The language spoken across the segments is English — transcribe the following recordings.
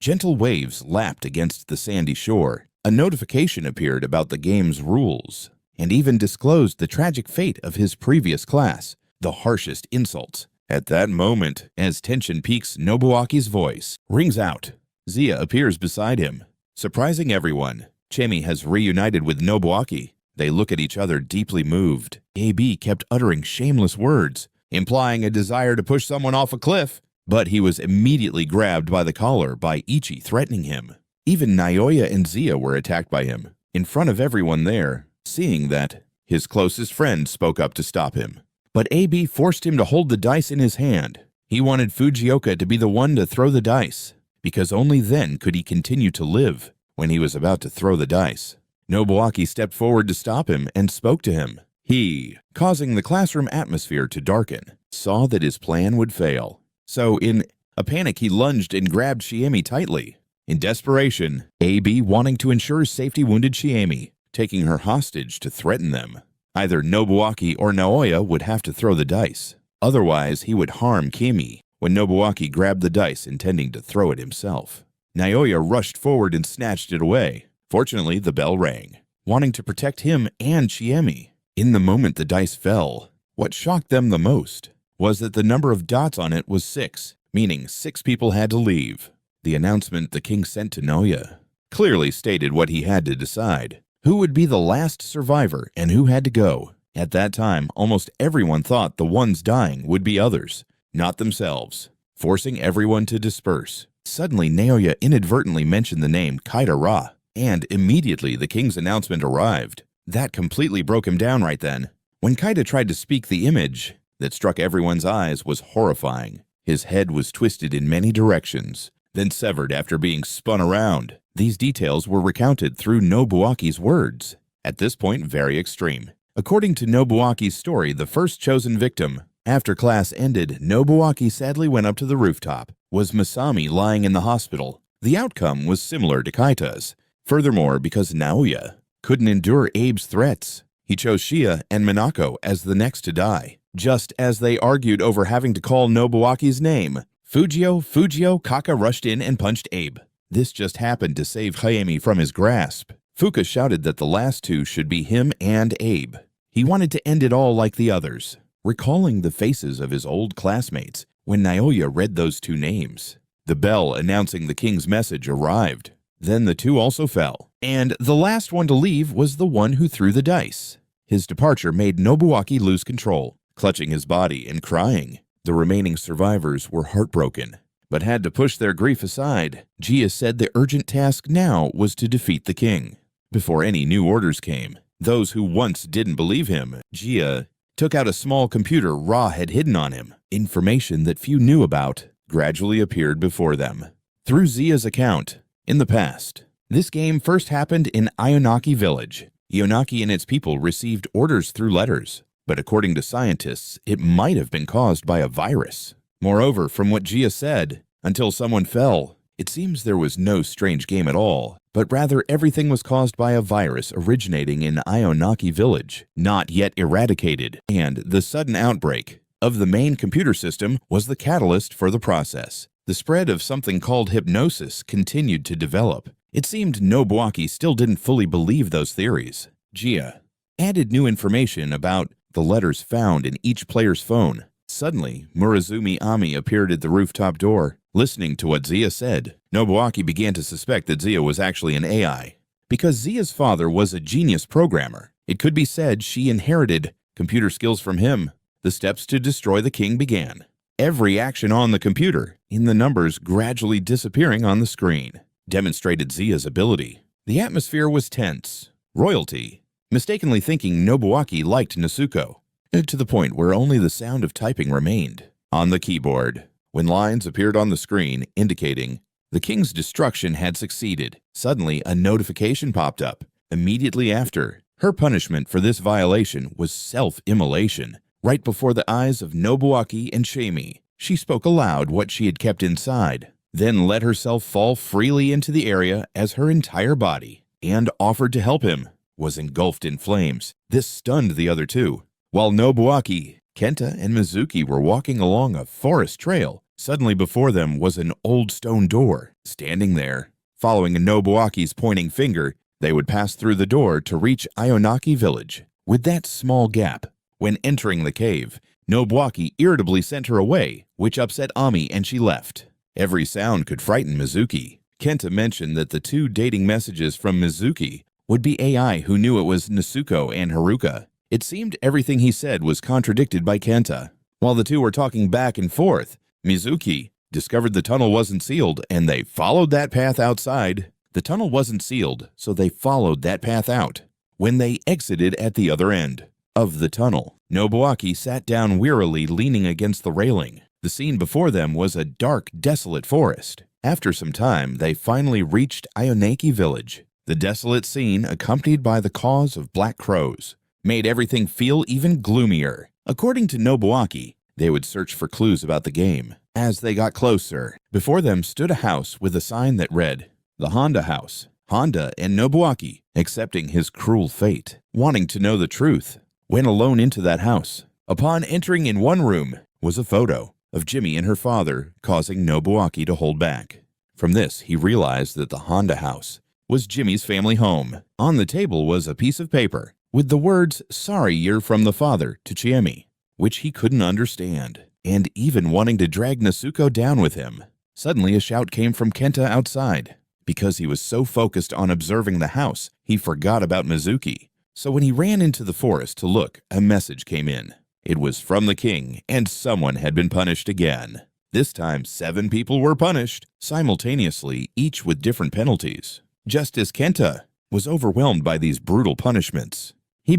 Gentle waves lapped against the sandy shore. A notification appeared about the game's rules, and even disclosed the tragic fate of his previous class, the harshest insults. At that moment, as tension peaks, Nobuaki's voice rings out. Zia appears beside him. Surprising everyone, Chemi has reunited with Nobuaki. They look at each other deeply moved. AB kept uttering shameless words, implying a desire to push someone off a cliff, but he was immediately grabbed by the collar by Ichi threatening him. Even Naoya and Zia were attacked by him, in front of everyone there. Seeing that, his closest friend spoke up to stop him. But AB forced him to hold the dice in his hand. He wanted Fujioka to be the one to throw the dice, because only then could he continue to live. When he was about to throw the dice, Nobuaki stepped forward to stop him and spoke to him. He, causing the classroom atmosphere to darken, saw that his plan would fail. So in a panic, he lunged and grabbed Shiemi tightly. In desperation, AB wanting to ensure safety wounded Shiemi, taking her hostage to threaten them. Either Nobuaki or Naoya would have to throw the dice. Otherwise, he would harm Kimi when Nobuaki grabbed the dice intending to throw it himself. Naoya rushed forward and snatched it away. Fortunately, the bell rang, wanting to protect him and Shiemi. In the moment the dice fell, what shocked them the most was that the number of dots on it was 6, meaning 6 people had to leave. The announcement the king sent to Naoya clearly stated what he had to decide. Who would be the last survivor and who had to go? At that time, almost everyone thought the ones dying would be others, not themselves, forcing everyone to disperse. Suddenly, Naoya inadvertently mentioned the name Kaida-Ra, and immediately the king's announcement arrived. That completely broke him down right then. When Kaida tried to speak, the image that struck everyone's eyes was horrifying. His head was twisted in many directions, then severed after being spun around. These details were recounted through Nobuaki's words. At this point, very extreme. According to Nobuaki's story, the first chosen victim, after class ended, Nobuaki sadly went up to the rooftop, was Masami lying in the hospital. The outcome was similar to Kaita's. Furthermore, because Naoya couldn't endure Abe's threats, he chose Shia and Minako as the next to die. Just as they argued over having to call Nobuaki's name, Fujio Kaka rushed in and punched Abe. This just happened to save Hayami from his grasp. Fuka shouted that the last two should be him and Abe. He wanted to end it all like the others, recalling the faces of his old classmates when Naoya read those two names. The bell announcing the king's message arrived. Then the two also fell, and the last one to leave was the one who threw the dice. His departure made Nobuaki lose control, clutching his body and crying. The remaining survivors were heartbroken, but had to push their grief aside. Jia said the urgent task now was to defeat the king. Before any new orders came, those who once didn't believe him, Jia took out a small computer Ra had hidden on him. Information that few knew about gradually appeared before them. Through Zia's account, in the past, this game first happened in Ionaki village. Ionaki and its people received orders through letters, but according to scientists, it might have been caused by a virus. Moreover, from what Jia said, until someone fell, it seems there was no strange game at all, but rather everything was caused by a virus originating in Ionaki village, not yet eradicated, and the sudden outbreak of the main computer system was the catalyst for the process. The spread of something called hypnosis continued to develop. It seemed Nobuaki still didn't fully believe those theories. Jia added new information about the letters found in each player's phone. Suddenly, Murazumi Ami appeared at the rooftop door. Listening to what Zia said, Nobuaki began to suspect that Zia was actually an AI. Because Zia's father was a genius programmer, it could be said she inherited computer skills from him. The steps to destroy the king began. Every action on the computer, in the numbers gradually disappearing on the screen, demonstrated Zia's ability. The atmosphere was tense. Royalty, mistakenly thinking Nobuaki liked Nezuko, to the point where only the sound of typing remained on the keyboard. When lines appeared on the screen indicating the king's destruction had succeeded, suddenly a notification popped up. Immediately after, her punishment for this violation was self-immolation. Right before the eyes of Nobuaki and Shami, she spoke aloud what she had kept inside, then let herself fall freely into the area as her entire body, and offered to help him, was engulfed in flames. This stunned the other two. While Nobuaki, Kenta, and Mizuki were walking along a forest trail, suddenly before them was an old stone door. standing there. Following Nobuaki's pointing finger, they would pass through the door to reach Ionaki village. With that small gap, when entering the cave, Nobuaki irritably sent her away, which upset Ami and she left. Every sound could frighten Mizuki. Kenta mentioned that the two dating messages from Mizuki would be AI who knew it was Nezuko and Haruka. It seemed everything he said was contradicted by Kenta. While the two were talking back and forth, Mizuki discovered the tunnel wasn't sealed and they followed that path outside. The tunnel wasn't sealed, so they followed that path out. When they exited at the other end of the tunnel, Nobuaki sat down wearily, leaning against the railing. The scene before them was a dark, desolate forest. After some time, they finally reached Ionaki village. The desolate scene, accompanied by the caws of black crows, made everything feel even gloomier. According to Nobuaki, they would search for clues about the game. As they got closer, before them stood a house with a sign that read, "The Honda House." Honda and Nobuaki, accepting his cruel fate, wanting to know the truth, went alone into that house. Upon entering in one room was a photo of Jimmy and her father, causing Nobuaki to hold back. From this, he realized that the Honda House was Jimmy's family home. On the table was a piece of paper with the words, "Sorry you're from the father," to Chiemi, which he couldn't understand, and even wanting to drag Nezuko down with him. Suddenly, a shout came from Kenta outside. Because he was so focused on observing the house, he forgot about Mizuki. So when he ran into the forest to look, a message came in. It was from the king, and someone had been punished again. This time, 7 people were punished, simultaneously, each with different penalties. Just as Kenta was overwhelmed by these brutal punishments, he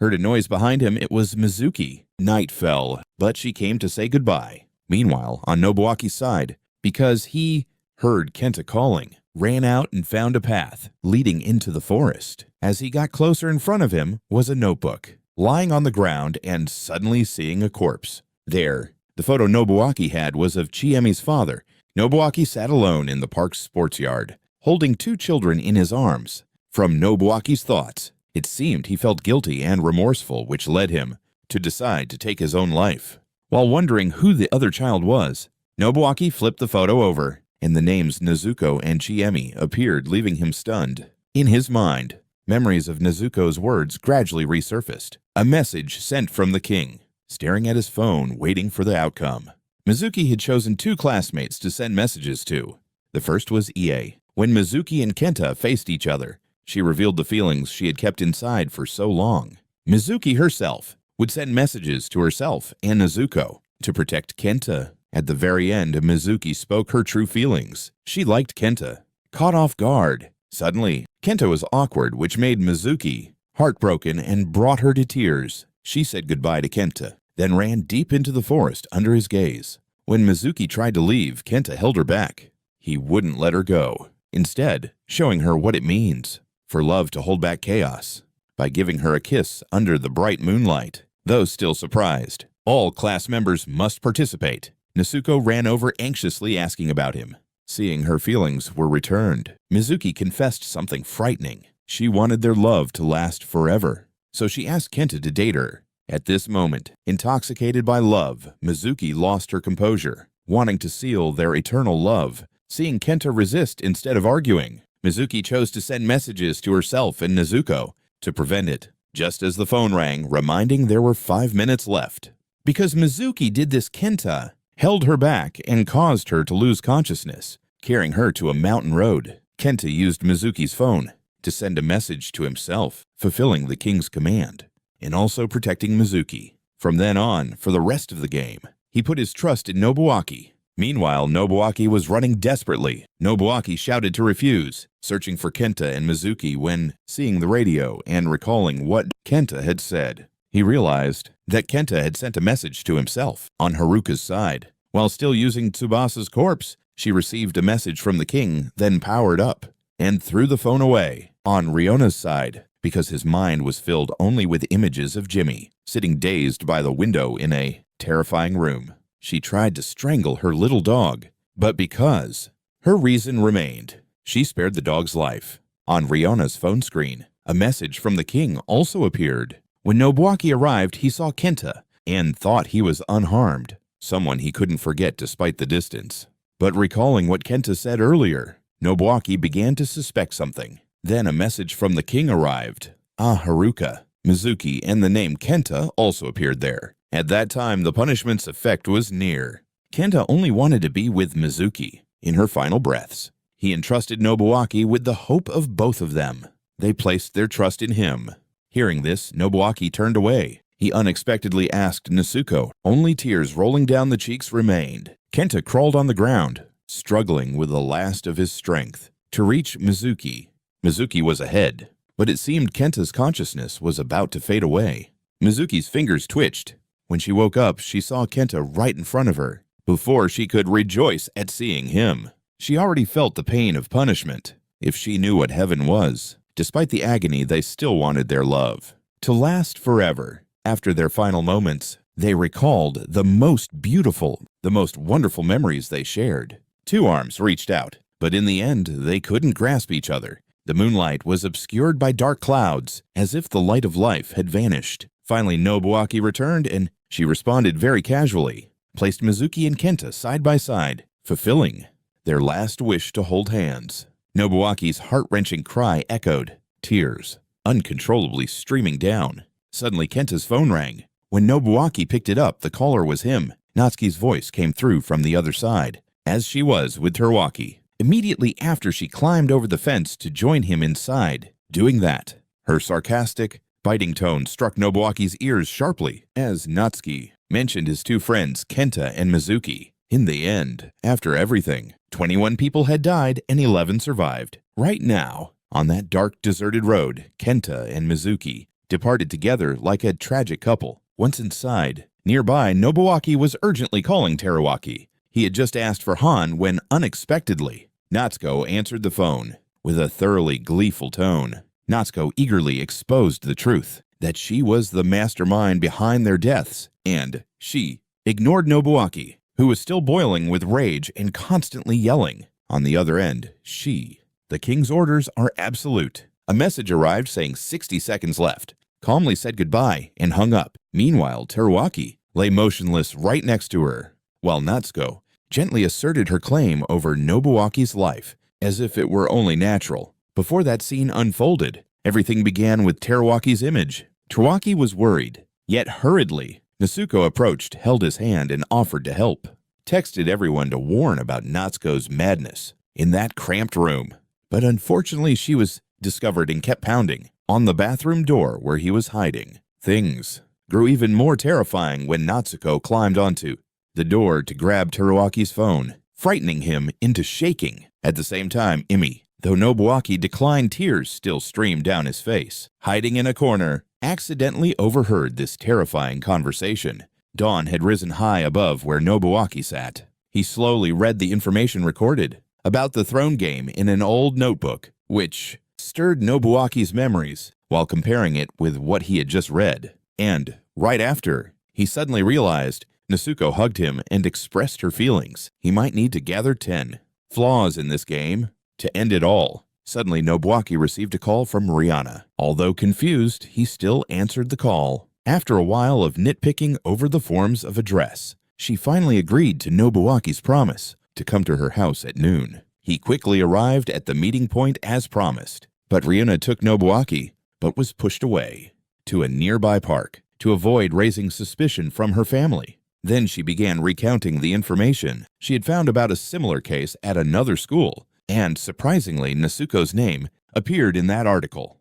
heard a noise behind him. It was Mizuki. Night fell, but she came to say goodbye. Meanwhile, on Nobuaki's side, because he heard Kenta calling, ran out and found a path leading into the forest. As he got closer, in front of him was a notebook, lying on the ground, and suddenly seeing a corpse. There, the photo Nobuaki had was of Chiemi's father. Nobuaki sat alone in the park's sports yard, holding 2 children in his arms. From Nobuaki's thoughts, it seemed he felt guilty and remorseful, which led him to decide to take his own life. While wondering who the other child was, Nobuaki flipped the photo over, and the names Nezuko and Chiemi appeared, leaving him stunned. In his mind, memories of Nezuko's words gradually resurfaced. A message sent from the king, staring at his phone, waiting for the outcome. Mizuki had chosen 2 classmates to send messages to. The first was Ie. When Mizuki and Kenta faced each other, she revealed the feelings she had kept inside for so long. Mizuki herself would send messages to herself and Nezuko to protect Kenta. At the very end, Mizuki spoke her true feelings. She liked Kenta. Caught off guard, suddenly, Kenta was awkward, which made Mizuki heartbroken and brought her to tears. She said goodbye to Kenta, then ran deep into the forest under his gaze. When Mizuki tried to leave, Kenta held her back. He wouldn't let her go, instead showing her what it means for love to hold back chaos by giving her a kiss under the bright moonlight. Though still surprised, all class members must participate. Nezuko ran over anxiously, asking about him. Seeing her feelings were returned, Mizuki confessed something frightening. She wanted their love to last forever, so she asked Kenta to date her. At this moment, intoxicated by love, Mizuki lost her composure, wanting to seal their eternal love. Seeing Kenta resist instead of arguing, Mizuki chose to send messages to herself and Nezuko to prevent it, just as the phone rang, reminding there were 5 minutes left. Because Mizuki did this, Kenta held her back and caused her to lose consciousness, carrying her to a mountain road. Kenta used Mizuki's phone to send a message to himself, fulfilling the king's command, and also protecting Mizuki. From then on, for the rest of the game, he put his trust in Nobuaki. Meanwhile, Nobuaki was running desperately. Nobuaki shouted to refuse, searching for Kenta and Mizuki when seeing the radio and recalling what Kenta had said. He realized that Kenta had sent a message to himself on Haruka's side. While still using Tsubasa's corpse, she received a message from the king, then powered up and threw the phone away. On Ryona's side, because his mind was filled only with images of Jimmy, sitting dazed by the window in a terrifying room. She tried to strangle her little dog, but because her reason remained, she spared the dog's life. On Ryona's phone screen, a message from the king also appeared. When Nobuaki arrived, he saw Kenta and thought he was unharmed, someone he couldn't forget despite the distance. But recalling what Kenta said earlier, Nobuaki began to suspect something. Then a message from the king arrived. Haruka, Mizuki, and the name Kenta also appeared there. At that time, the punishment's effect was near. Kenta only wanted to be with Mizuki in her final breaths. He entrusted Nobuaki with the hope of both of them. They placed their trust in him. Hearing this, Nobuaki turned away. He unexpectedly asked Nezuko. Only tears rolling down the cheeks remained. Kenta crawled on the ground, struggling with the last of his strength to reach Mizuki. Mizuki was ahead, but it seemed Kenta's consciousness was about to fade away. Mizuki's fingers twitched. When she woke up, she saw Kenta right in front of her. Before she could rejoice at seeing him, she already felt the pain of punishment. If she knew what heaven was, despite the agony, they still wanted their love to last forever. After their final moments, they recalled the most beautiful, the most wonderful memories they shared. Two arms reached out, but in the end, they couldn't grasp each other. The moonlight was obscured by dark clouds, as if the light of life had vanished. Finally, Nobuaki returned, and she responded very casually, placed Mizuki and Kenta side by side, fulfilling their last wish to hold hands. Nobuaki's heart-wrenching cry echoed, tears uncontrollably streaming down. Suddenly, Kenta's phone rang. When Nobuaki picked it up, the caller was him. Natsuki's voice came through from the other side, as she was with Teruaki. Immediately after, she climbed over the fence to join him inside. Doing that, her sarcastic, biting tone struck Nobuaki's ears sharply as Natsuki mentioned his two friends, Kenta and Mizuki. In the end, after everything, 21 people had died and 11 survived. Right now, on that dark, deserted road, Kenta and Mizuki departed together like a tragic couple. Once inside, nearby, Nobuaki was urgently calling Teruaki. He had just asked for Han when, unexpectedly, Natsuko answered the phone. With a thoroughly gleeful tone, Natsuko eagerly exposed the truth, that she was the mastermind behind their deaths, and she ignored Nobuaki, who was still boiling with rage and constantly yelling. On the other end, the king's orders are absolute. A message arrived saying 60 seconds left, calmly said goodbye, and hung up. Meanwhile, Teruaki lay motionless right next to her, while Natsuko gently asserted her claim over Nobuaki's life, as if it were only natural. Before that scene unfolded, everything began with Teruaki's image. Teruaki was worried, yet hurriedly, Nezuko approached, held his hand, and offered to help. Texted everyone to warn about Natsuko's madness in that cramped room. But unfortunately, she was discovered and kept pounding on the bathroom door where he was hiding. Things grew even more terrifying when Natsuko climbed onto the door to grab Teruaki's phone, frightening him into shaking. At the same time, though Nobuaki declined, tears still streamed down his face. Hiding in a corner, accidentally overheard this terrifying conversation. Dawn had risen high above where Nobuaki sat. He slowly read the information recorded about the throne game in an old notebook, which stirred Nobuaki's memories while comparing it with what he had just read. And right after, he suddenly realized Nezuko hugged him and expressed her feelings. He might need to gather 10 flaws in this game to end it all. Suddenly, Nobuaki received a call from Rihanna. Although confused, he still answered the call. After a while of nitpicking over the forms of address, she finally agreed to Nobuaki's promise to come to her house at noon. He quickly arrived at the meeting point as promised, but Rihanna took Nobuaki, but was pushed away to a nearby park to avoid raising suspicion from her family. Then she began recounting the information she had found about a similar case at another school, and surprisingly, Nezuko's name appeared in that article.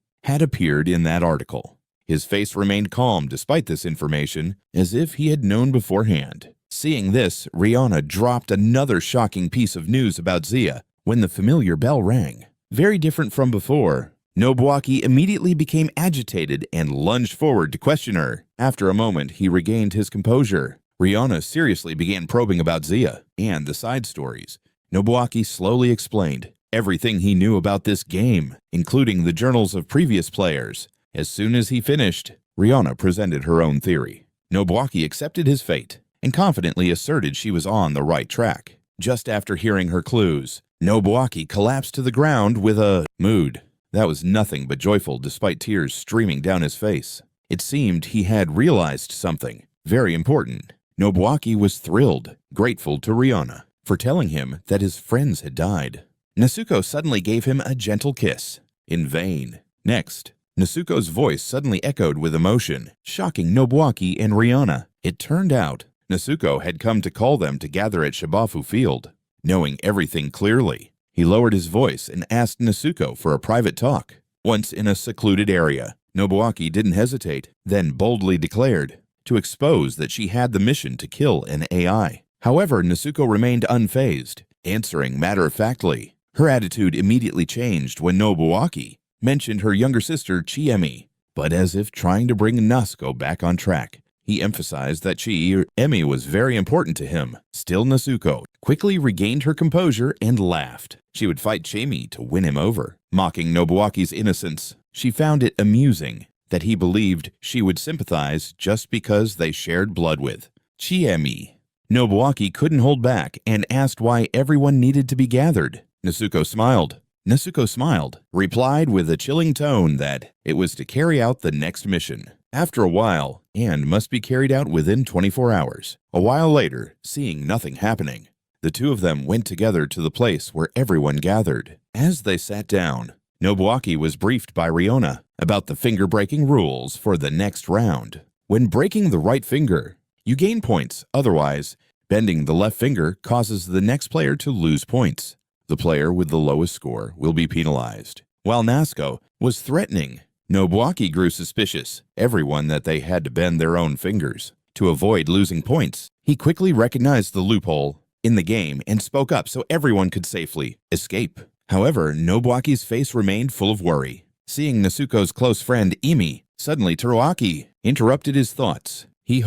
His face remained calm despite this information, as if he had known beforehand. Seeing this, Rihanna dropped another shocking piece of news about Zia when the familiar bell rang. Very different from before, Nobuaki immediately became agitated and lunged forward to question her. After a moment, he regained his composure. Rihanna seriously began probing about Zia and the side stories. Nobuaki slowly explained everything he knew about this game, including the journals of previous players. As soon as he finished, Rihanna presented her own theory. Nobuaki accepted his fate and confidently asserted she was on the right track. Just after hearing her clues, Nobuaki collapsed to the ground with a mood that was nothing but joyful despite tears streaming down his face. It seemed he had realized something very important. Nobuaki was thrilled, grateful to Rihanna for telling him that his friends had died. Nezuko suddenly gave him a gentle kiss. In vain. Next, Nezuko's voice suddenly echoed with emotion, shocking Nobuaki and Rihanna. It turned out Nezuko had come to call them to gather at Shibafu Field. Knowing everything clearly, he lowered his voice and asked Nezuko for a private talk. Once in a secluded area, Nobuaki didn't hesitate, then boldly declared to expose that she had the mission to kill an AI. However, Nezuko remained unfazed, answering matter-of-factly. Her attitude immediately changed when Nobuaki mentioned her younger sister Chiemi, but as if trying to bring Nezuko back on track. He emphasized that Chiemi was very important to him. Still, Nezuko quickly regained her composure and laughed. She would fight Chiemi to win him over. Mocking Nobuaki's innocence, she found it amusing that he believed she would sympathize just because they shared blood with Chiemi. Nobuaki couldn't hold back and asked why everyone needed to be gathered. Nezuko smiled, replied with a chilling tone that it was to carry out the next mission. After a while, and must be carried out within 24 hours. A while later, seeing nothing happening, the two of them went together to the place where everyone gathered. As they sat down, Nobuaki was briefed by Riona about the finger-breaking rules for the next round. When breaking the right finger, you gain points. Otherwise, bending the left finger causes the next player to lose points. The player with the lowest score will be penalized. While Nezuko was threatening, Nobuaki grew suspicious, everyone that they had to bend their own fingers. To avoid losing points, he quickly recognized the loophole in the game and spoke up so everyone could safely escape. However, Nobuaki's face remained full of worry. Seeing Nezuko's close friend Imi, suddenly Teruaki interrupted his thoughts. He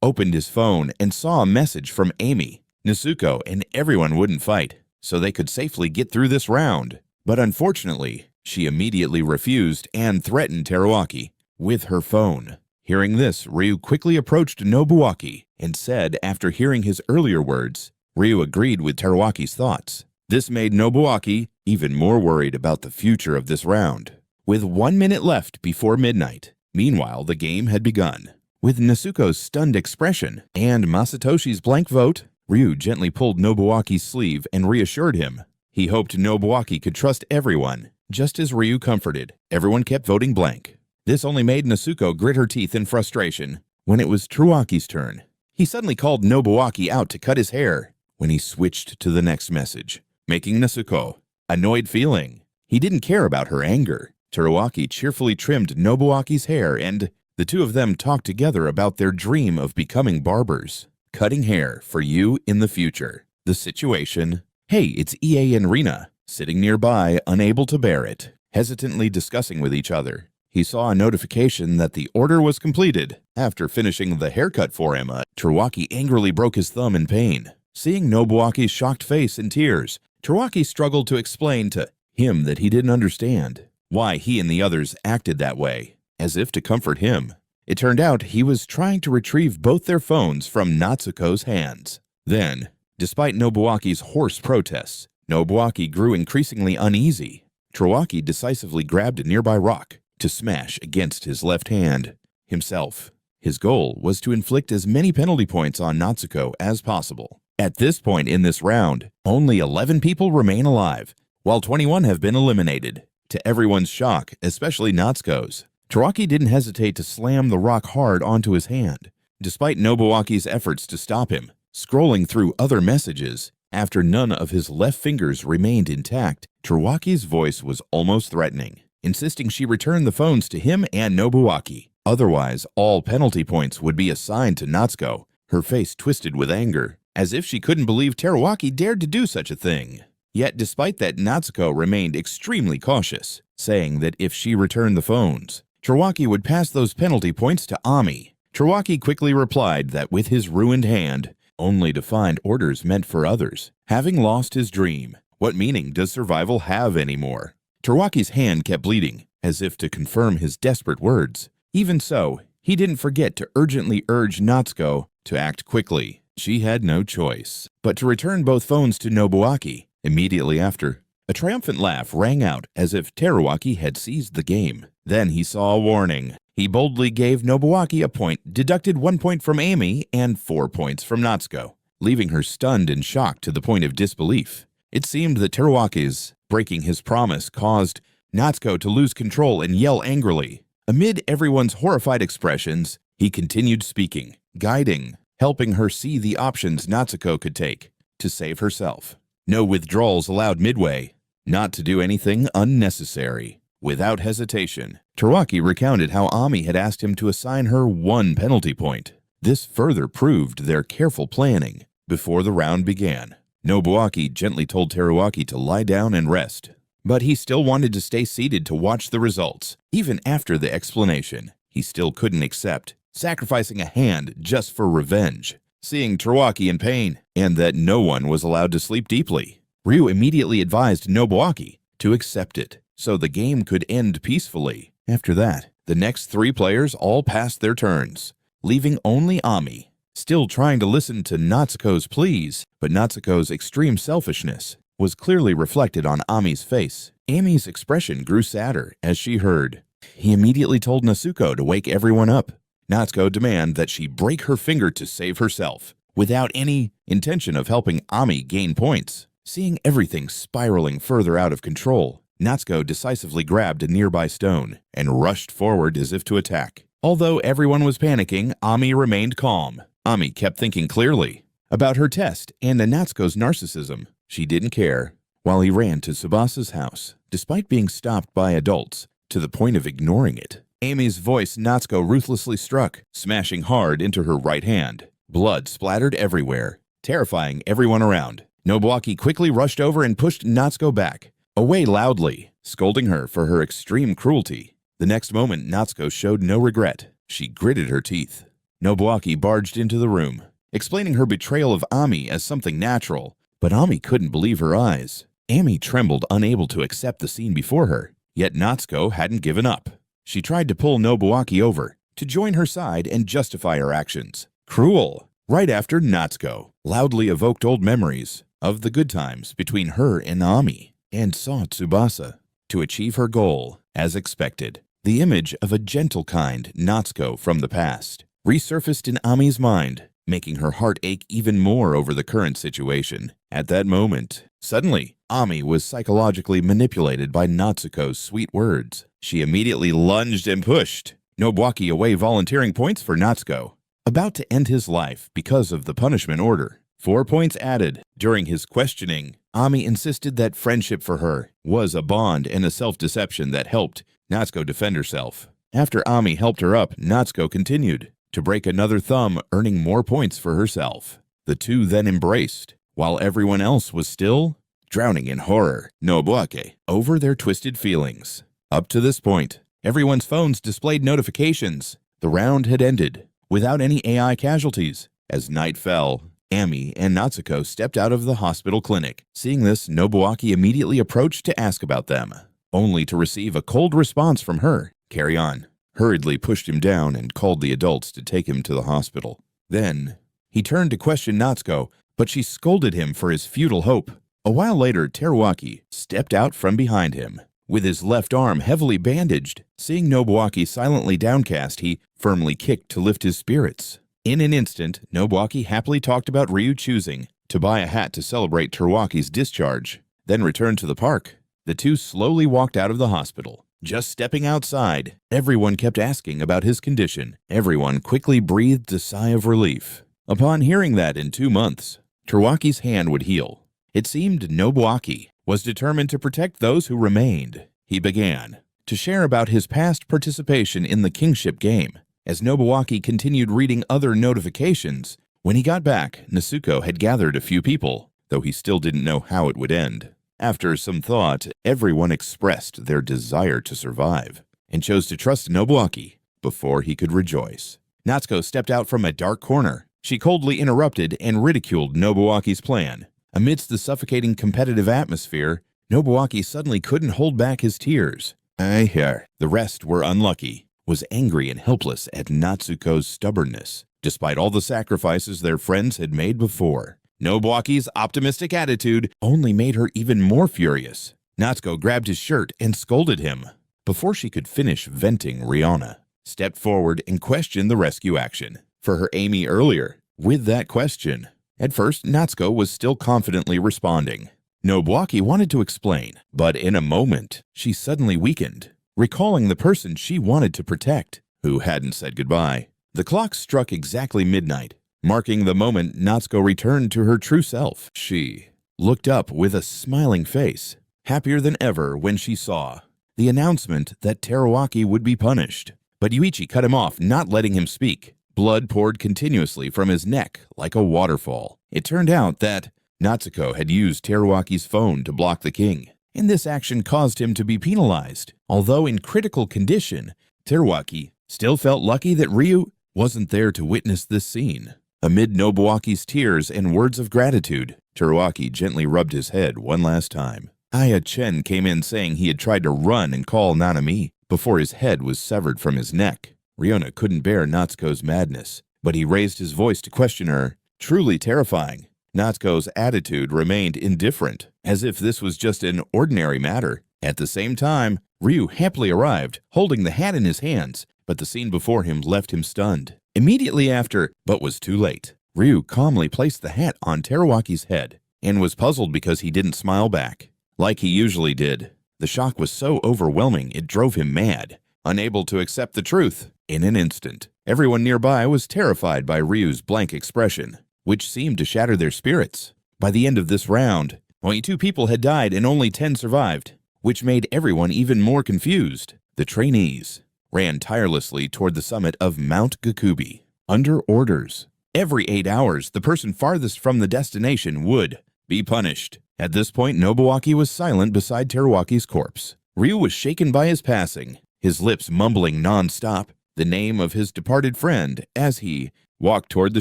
opened his phone and saw a message from Amy. Nezuko and everyone wouldn't fight, so they could safely get through this round. But unfortunately, she immediately refused and threatened Teruaki with her phone. Hearing this, Ryu quickly approached Nobuaki and said after hearing his earlier words, Ryu agreed with Teruaki's thoughts. This made Nobuaki even more worried about the future of this round. With 1 minute left before midnight, meanwhile the game had begun. With Nezuko's stunned expression and Masatoshi's blank vote, Ryu gently pulled Nobuaki's sleeve and reassured him. He hoped Nobuaki could trust everyone. Just as Ryu comforted, everyone kept voting blank. This only made Nezuko grit her teeth in frustration. When it was Teruaki's turn, he suddenly called Nobuaki out to cut his hair when he switched to the next message, making Nezuko annoyed feeling. He didn't care about her anger. Teruaki cheerfully trimmed Nobuaki's hair and the two of them talked together about their dream of becoming barbers. Cutting hair for you in the future. The situation. Hey, it's EA and Rina, sitting nearby, unable to bear it, hesitantly discussing with each other. He saw a notification that the order was completed. After finishing the haircut for him, Teruaki angrily broke his thumb in pain. Seeing Nobuaki's shocked face and tears, Teruaki struggled to explain to him that he didn't understand why he and the others acted that way, as if to comfort him. It turned out he was trying to retrieve both their phones from Natsuko's hands. Then, despite Nobuaki's hoarse protests, Nobuaki grew increasingly uneasy. Teruaki decisively grabbed a nearby rock to smash against his left hand himself. His goal was to inflict as many penalty points on Natsuko as possible. At this point in this round, only 11 people remain alive, while 21 have been eliminated. To everyone's shock, especially Natsuko's, Teruaki didn't hesitate to slam the rock hard onto his hand. Despite Nobuaki's efforts to stop him, scrolling through other messages, after none of his left fingers remained intact, Teruaki's voice was almost threatening, insisting she return the phones to him and Nobuaki. Otherwise, all penalty points would be assigned to Natsuko, her face twisted with anger, as if she couldn't believe Teruaki dared to do such a thing. Yet despite that, Natsuko remained extremely cautious, saying that if she returned the phones, Teruaki would pass those penalty points to Ami. Teruaki quickly replied that with his ruined hand, only to find orders meant for others. Having lost his dream, what meaning does survival have anymore? Teruaki's hand kept bleeding, as if to confirm his desperate words. Even so, he didn't forget to urgently urge Natsuko to act quickly. She had no choice but to return both phones to Nobuaki. Immediately after, a triumphant laugh rang out as if Teruaki had seized the game. Then he saw a warning. He boldly gave Nobuaki a point, deducted 1 point from Amy and 4 points from Natsuko. leaving her stunned and shocked to the point of disbelief. It seemed that Teruaki's breaking his promise caused Natsuko to lose control and yell angrily. Amid everyone's horrified expressions, he continued speaking, guiding, helping her see the options Natsuko could take to save herself. No withdrawals allowed midway, not to do anything unnecessary. Without hesitation, Teruaki recounted how Ami had asked him to assign her 1 penalty point. This further proved their careful planning. Before the round began, Nobuaki gently told Teruaki to lie down and rest. But he still wanted to stay seated to watch the results. Even after the explanation, he still couldn't accept, sacrificing a hand just for revenge. Seeing Teruaki in pain, and that no one was allowed to sleep deeply, Ryu immediately advised Nobuaki to accept it, so the game could end peacefully. After that, the next 3 players all passed their turns, leaving only Ami, still trying to listen to Natsuko's pleas, but Natsuko's extreme selfishness was clearly reflected on Ami's face. Ami's expression grew sadder as she heard. He immediately told Natsuko to wake everyone up. Natsuko demanded that she break her finger to save herself, without any intention of helping Ami gain points. Seeing everything spiraling further out of control, Natsuko decisively grabbed a nearby stone and rushed forward as if to attack. Although everyone was panicking, Ami remained calm. Ami kept thinking clearly about her test and Natsuko's narcissism. She didn't care. While he ran to Tsubasa's house, despite being stopped by adults, to the point of ignoring it. Ami's voice Natsuko ruthlessly struck, smashing hard into her right hand. Blood splattered everywhere, terrifying everyone around. Nobuaki quickly rushed over and pushed Natsuko back, away loudly, scolding her for her extreme cruelty. The next moment, Natsuko showed no regret. She gritted her teeth. Nobuaki barged into the room, explaining her betrayal of Ami as something natural, but Ami couldn't believe her eyes. Ami trembled, unable to accept the scene before her, yet Natsuko hadn't given up. She tried to pull Nobuaki over, to join her side and justify her actions. Cruel. Right after Natsuko loudly evoked old memories of the good times between her and Ami, and saw Tsubasa. To achieve her goal, as expected, the image of a gentle kind Natsuko from the past resurfaced in Ami's mind, making her heart ache even more over the current situation. At that moment, suddenly, Ami was psychologically manipulated by Natsuko's sweet words. She immediately lunged and pushed Nobuaki away, volunteering points for Natsuko, about to end his life because of the punishment order. 4 points added. During his questioning, Ami insisted that friendship for her was a bond and a self-deception that helped Natsuko defend herself. After Ami helped her up, Natsuko continued to break another thumb, earning more points for herself. The two then embraced, while everyone else was still drowning in horror, Nobuaki, over their twisted feelings. Up to this point, everyone's phones displayed notifications. The round had ended, without any AI casualties. As night fell, Ami and Natsuko stepped out of the hospital clinic. Seeing this, Nobuaki immediately approached to ask about them, only to receive a cold response from her. Carry on. Hurriedly pushed him down and called the adults to take him to the hospital. Then, he turned to question Natsuko, but she scolded him for his futile hope. A while later, Teruaki stepped out from behind him, with his left arm heavily bandaged. Seeing Nobuaki silently downcast, he firmly kicked to lift his spirits. In an instant, Nobuaki happily talked about Ryu choosing to buy a hat to celebrate Teruaki's discharge, then returned to the park. The two slowly walked out of the hospital. Just stepping outside, everyone kept asking about his condition. Everyone quickly breathed a sigh of relief. Upon hearing that in 2 months, Teruaki's hand would heal, it seemed Nobuaki was determined to protect those who remained. He began to share about his past participation in the kingship game. As Nobuaki continued reading other notifications, when he got back, Natsuko had gathered a few people, though he still didn't know how it would end. After some thought, everyone expressed their desire to survive, and chose to trust Nobuaki before he could rejoice. Natsuko stepped out from a dark corner. She coldly interrupted and ridiculed Nobuaki's plan. Amidst the suffocating competitive atmosphere, Nobuaki suddenly couldn't hold back his tears. The rest were unlucky, was angry and helpless at Natsuko's stubbornness, despite all the sacrifices their friends had made before. Nobuaki's optimistic attitude only made her even more furious. Natsuko grabbed his shirt and scolded him. Before she could finish venting, Rihanna stepped forward and questioned the rescue action for her Amy earlier. With that question, At first, Natsuko was still confidently responding. Nobuaki wanted to explain, but in a moment, she suddenly weakened, recalling the person she wanted to protect, who hadn't said goodbye. The clock struck exactly midnight, marking the moment Natsuko returned to her true self. She looked up with a smiling face, happier than ever when she saw the announcement that Teruaki would be punished. But Yuichi cut him off, not letting him speak. Blood poured continuously from his neck like a waterfall. It turned out that Natsuko had used Teruaki's phone to block the king, and this action caused him to be penalized. Although in critical condition, Teruaki still felt lucky that Ryu wasn't there to witness this scene. Amid Nobuaki's tears and words of gratitude, Teruaki gently rubbed his head one last time. Aya Chen came in saying he had tried to run and call Nanami before his head was severed from his neck. Ryona couldn't bear Natsuko's madness, but he raised his voice to question her. Truly terrifying. Natsuko's attitude remained indifferent, as if this was just an ordinary matter. At the same time, Ryu happily arrived, holding the hat in his hands, but the scene before him left him stunned. Immediately after, but was too late, Ryu calmly placed the hat on Teruaki's head, and was puzzled because he didn't smile back, like he usually did. The shock was so overwhelming it drove him mad, unable to accept the truth. In an instant, everyone nearby was terrified by Ryu's blank expression, which seemed to shatter their spirits. By the end of this round, only 2 people had died and only 10 survived, which made everyone even more confused. The trainees ran tirelessly toward the summit of Mount Gakubi, under orders. Every 8 hours, the person farthest from the destination would be punished. At this point, Nobuaki was silent beside Teruaki's corpse. Ryu was shaken by his passing, his lips mumbling non-stop the name of his departed friend as he walked toward the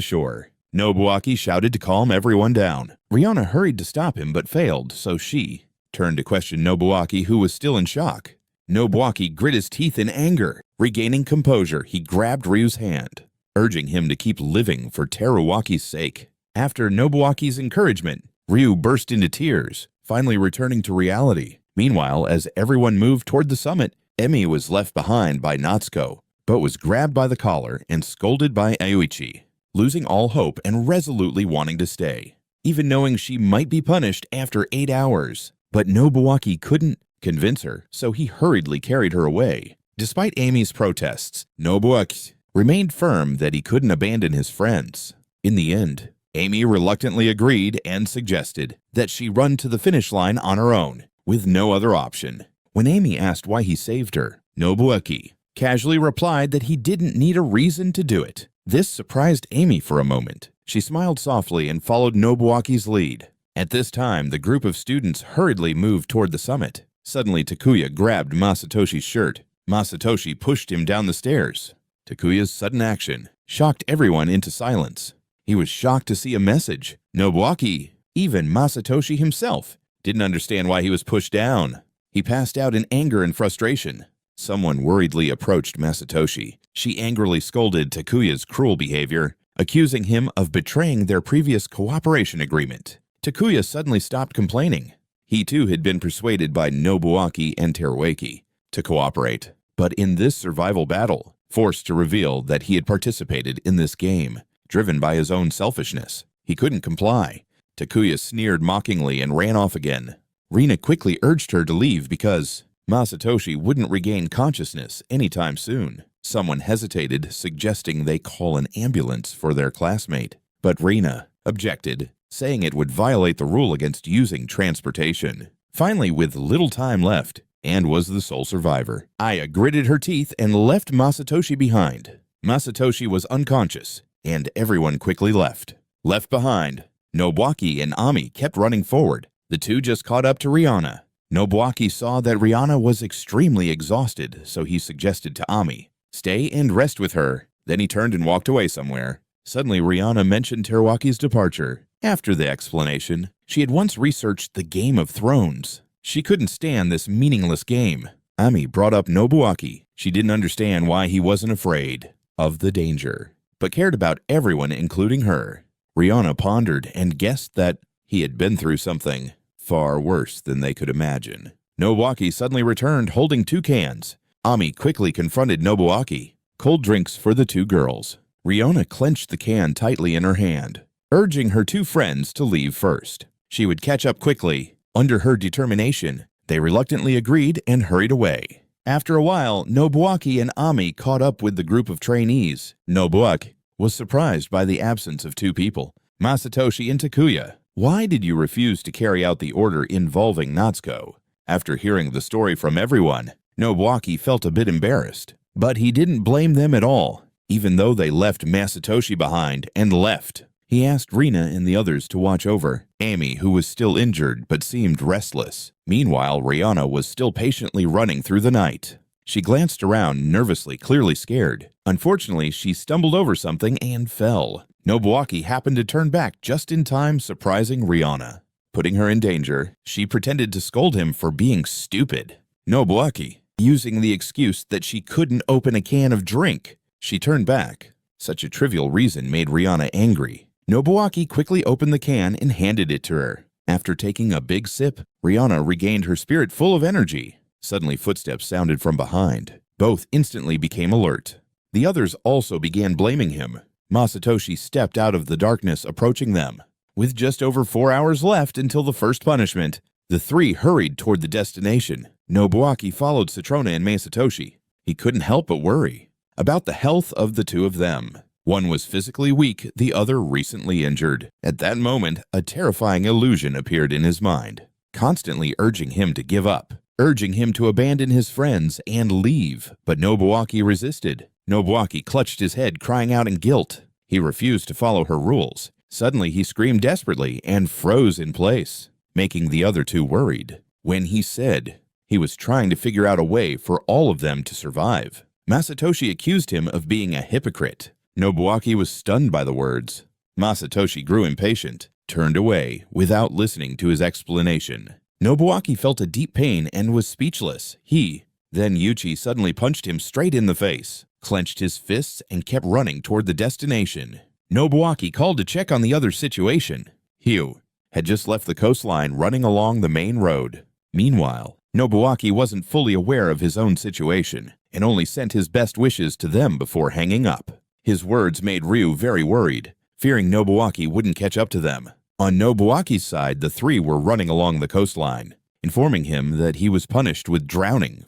shore. Nobuaki shouted to calm everyone down. Ryona hurried to stop him but failed, so she turned to question Nobuaki, who was still in shock. Nobuaki grit his teeth in anger. Regaining composure, he grabbed Ryu's hand, urging him to keep living for Teruaki's sake. After Nobuaki's encouragement, Ryu burst into tears, finally returning to reality. Meanwhile, as everyone moved toward the summit, Emi was left behind by Natsuko, but was grabbed by the collar and scolded by Yuichi, losing all hope and resolutely wanting to stay, even knowing she might be punished after 8 hours. But Nobuaki couldn't convince her, so he hurriedly carried her away. Despite Ami's protests, Nobuaki remained firm that he couldn't abandon his friends. In the end, Amy reluctantly agreed and suggested that she run to the finish line on her own, with no other option. When Amy asked why he saved her, Nobuaki casually replied that he didn't need a reason to do it. This surprised Amy for a moment. She smiled softly and followed Nobuaki's lead. At this time, the group of students hurriedly moved toward the summit. Suddenly, Takuya grabbed Masatoshi's shirt. Masatoshi pushed him down the stairs. Takuya's sudden action shocked everyone into silence. He was shocked to see a message. Nobuaki, even Masatoshi himself, didn't understand why he was pushed down. He passed out in anger and frustration. Someone worriedly approached Masatoshi. She angrily scolded Takuya's cruel behavior, accusing him of betraying their previous cooperation agreement. Takuya suddenly stopped complaining. He too had been persuaded by Nobuaki and Teruaki to cooperate, but in this survival battle, forced to reveal that he had participated in this game, driven by his own selfishness. He couldn't comply. Takuya sneered mockingly and ran off again. Rina quickly urged her to leave because Masatoshi wouldn't regain consciousness anytime soon. Someone hesitated, suggesting they call an ambulance for their classmate, but Rina objected, saying it would violate the rule against using transportation. Finally, with little time left, and was the sole survivor, Aya gritted her teeth and left Masatoshi behind. Masatoshi was unconscious, and everyone quickly left. Left behind, Nobuaki and Ami kept running forward. The two just caught up to Rihanna. Nobuaki saw that Rihanna was extremely exhausted, so he suggested to Ami, "Stay and rest with her." Then he turned and walked away somewhere. Suddenly, Rihanna mentioned Teruaki's departure. After the explanation, she had once researched the Game of Thrones. She couldn't stand this meaningless game. Ami brought up Nobuaki. She didn't understand why he wasn't afraid of the danger, but cared about everyone, including her. Rihanna pondered and guessed that he had been through something far worse than they could imagine. Nobuaki suddenly returned holding 2 cans. Ami quickly confronted Nobuaki. Cold drinks for the 2 girls. Rihanna clenched the can tightly in her hand. urging her two friends to leave first. She would catch up quickly. Under her determination, they reluctantly agreed and hurried away. After a while, Nobuaki and Ami caught up with the group of trainees. Nobuaki was surprised by the absence of two people, Masatoshi and Takuya. Why did you refuse to carry out the order involving Natsuko? After hearing the story from everyone, Nobuaki felt a bit embarrassed. But he didn't blame them at all, even though they left Masatoshi behind and left. He asked Rina and the others to watch over Ami, who was still injured but seemed restless. Meanwhile, Rihanna was still patiently running through the night. She glanced around, nervously, clearly scared. Unfortunately, she stumbled over something and fell. Nobuaki happened to turn back just in time, surprising Rihanna. Putting her in danger, she pretended to scold him for being stupid. Nobuaki, using the excuse that she couldn't open a can of drink, she turned back. Such a trivial reason made Rihanna angry. Nobuaki quickly opened the can and handed it to her. After taking a big sip, Rihanna regained her spirit full of energy. Suddenly, footsteps sounded from behind. Both instantly became alert. The others also began blaming him. Masatoshi stepped out of the darkness, approaching them. With just over 4 hours left until the first punishment, the three hurried toward the destination. Nobuaki followed Citrona and Masatoshi. He couldn't help but worry about the health of the two of them. One was physically weak, the other recently injured. At that moment, a terrifying illusion appeared in his mind, constantly urging him to give up, urging him to abandon his friends and leave. But Nobuaki resisted. Nobuaki clutched his head, crying out in guilt. He refused to follow her rules. Suddenly, he screamed desperately and froze in place, making the other two worried. When he said he was trying to figure out a way for all of them to survive, Masatoshi accused him of being a hypocrite. Nobuaki was stunned by the words. Masatoshi grew impatient, turned away without listening to his explanation. Nobuaki felt a deep pain and was speechless. Then Yuchi suddenly punched him straight in the face, clenched his fists, and kept running toward the destination. Nobuaki called to check on the other situation. Hugh had just left the coastline, running along the main road. Meanwhile, Nobuaki wasn't fully aware of his own situation and only sent his best wishes to them before hanging up. His words made Ryu very worried, fearing Nobuaki wouldn't catch up to them. On Nobuaki's side, the three were running along the coastline, informing him that he was punished with drowning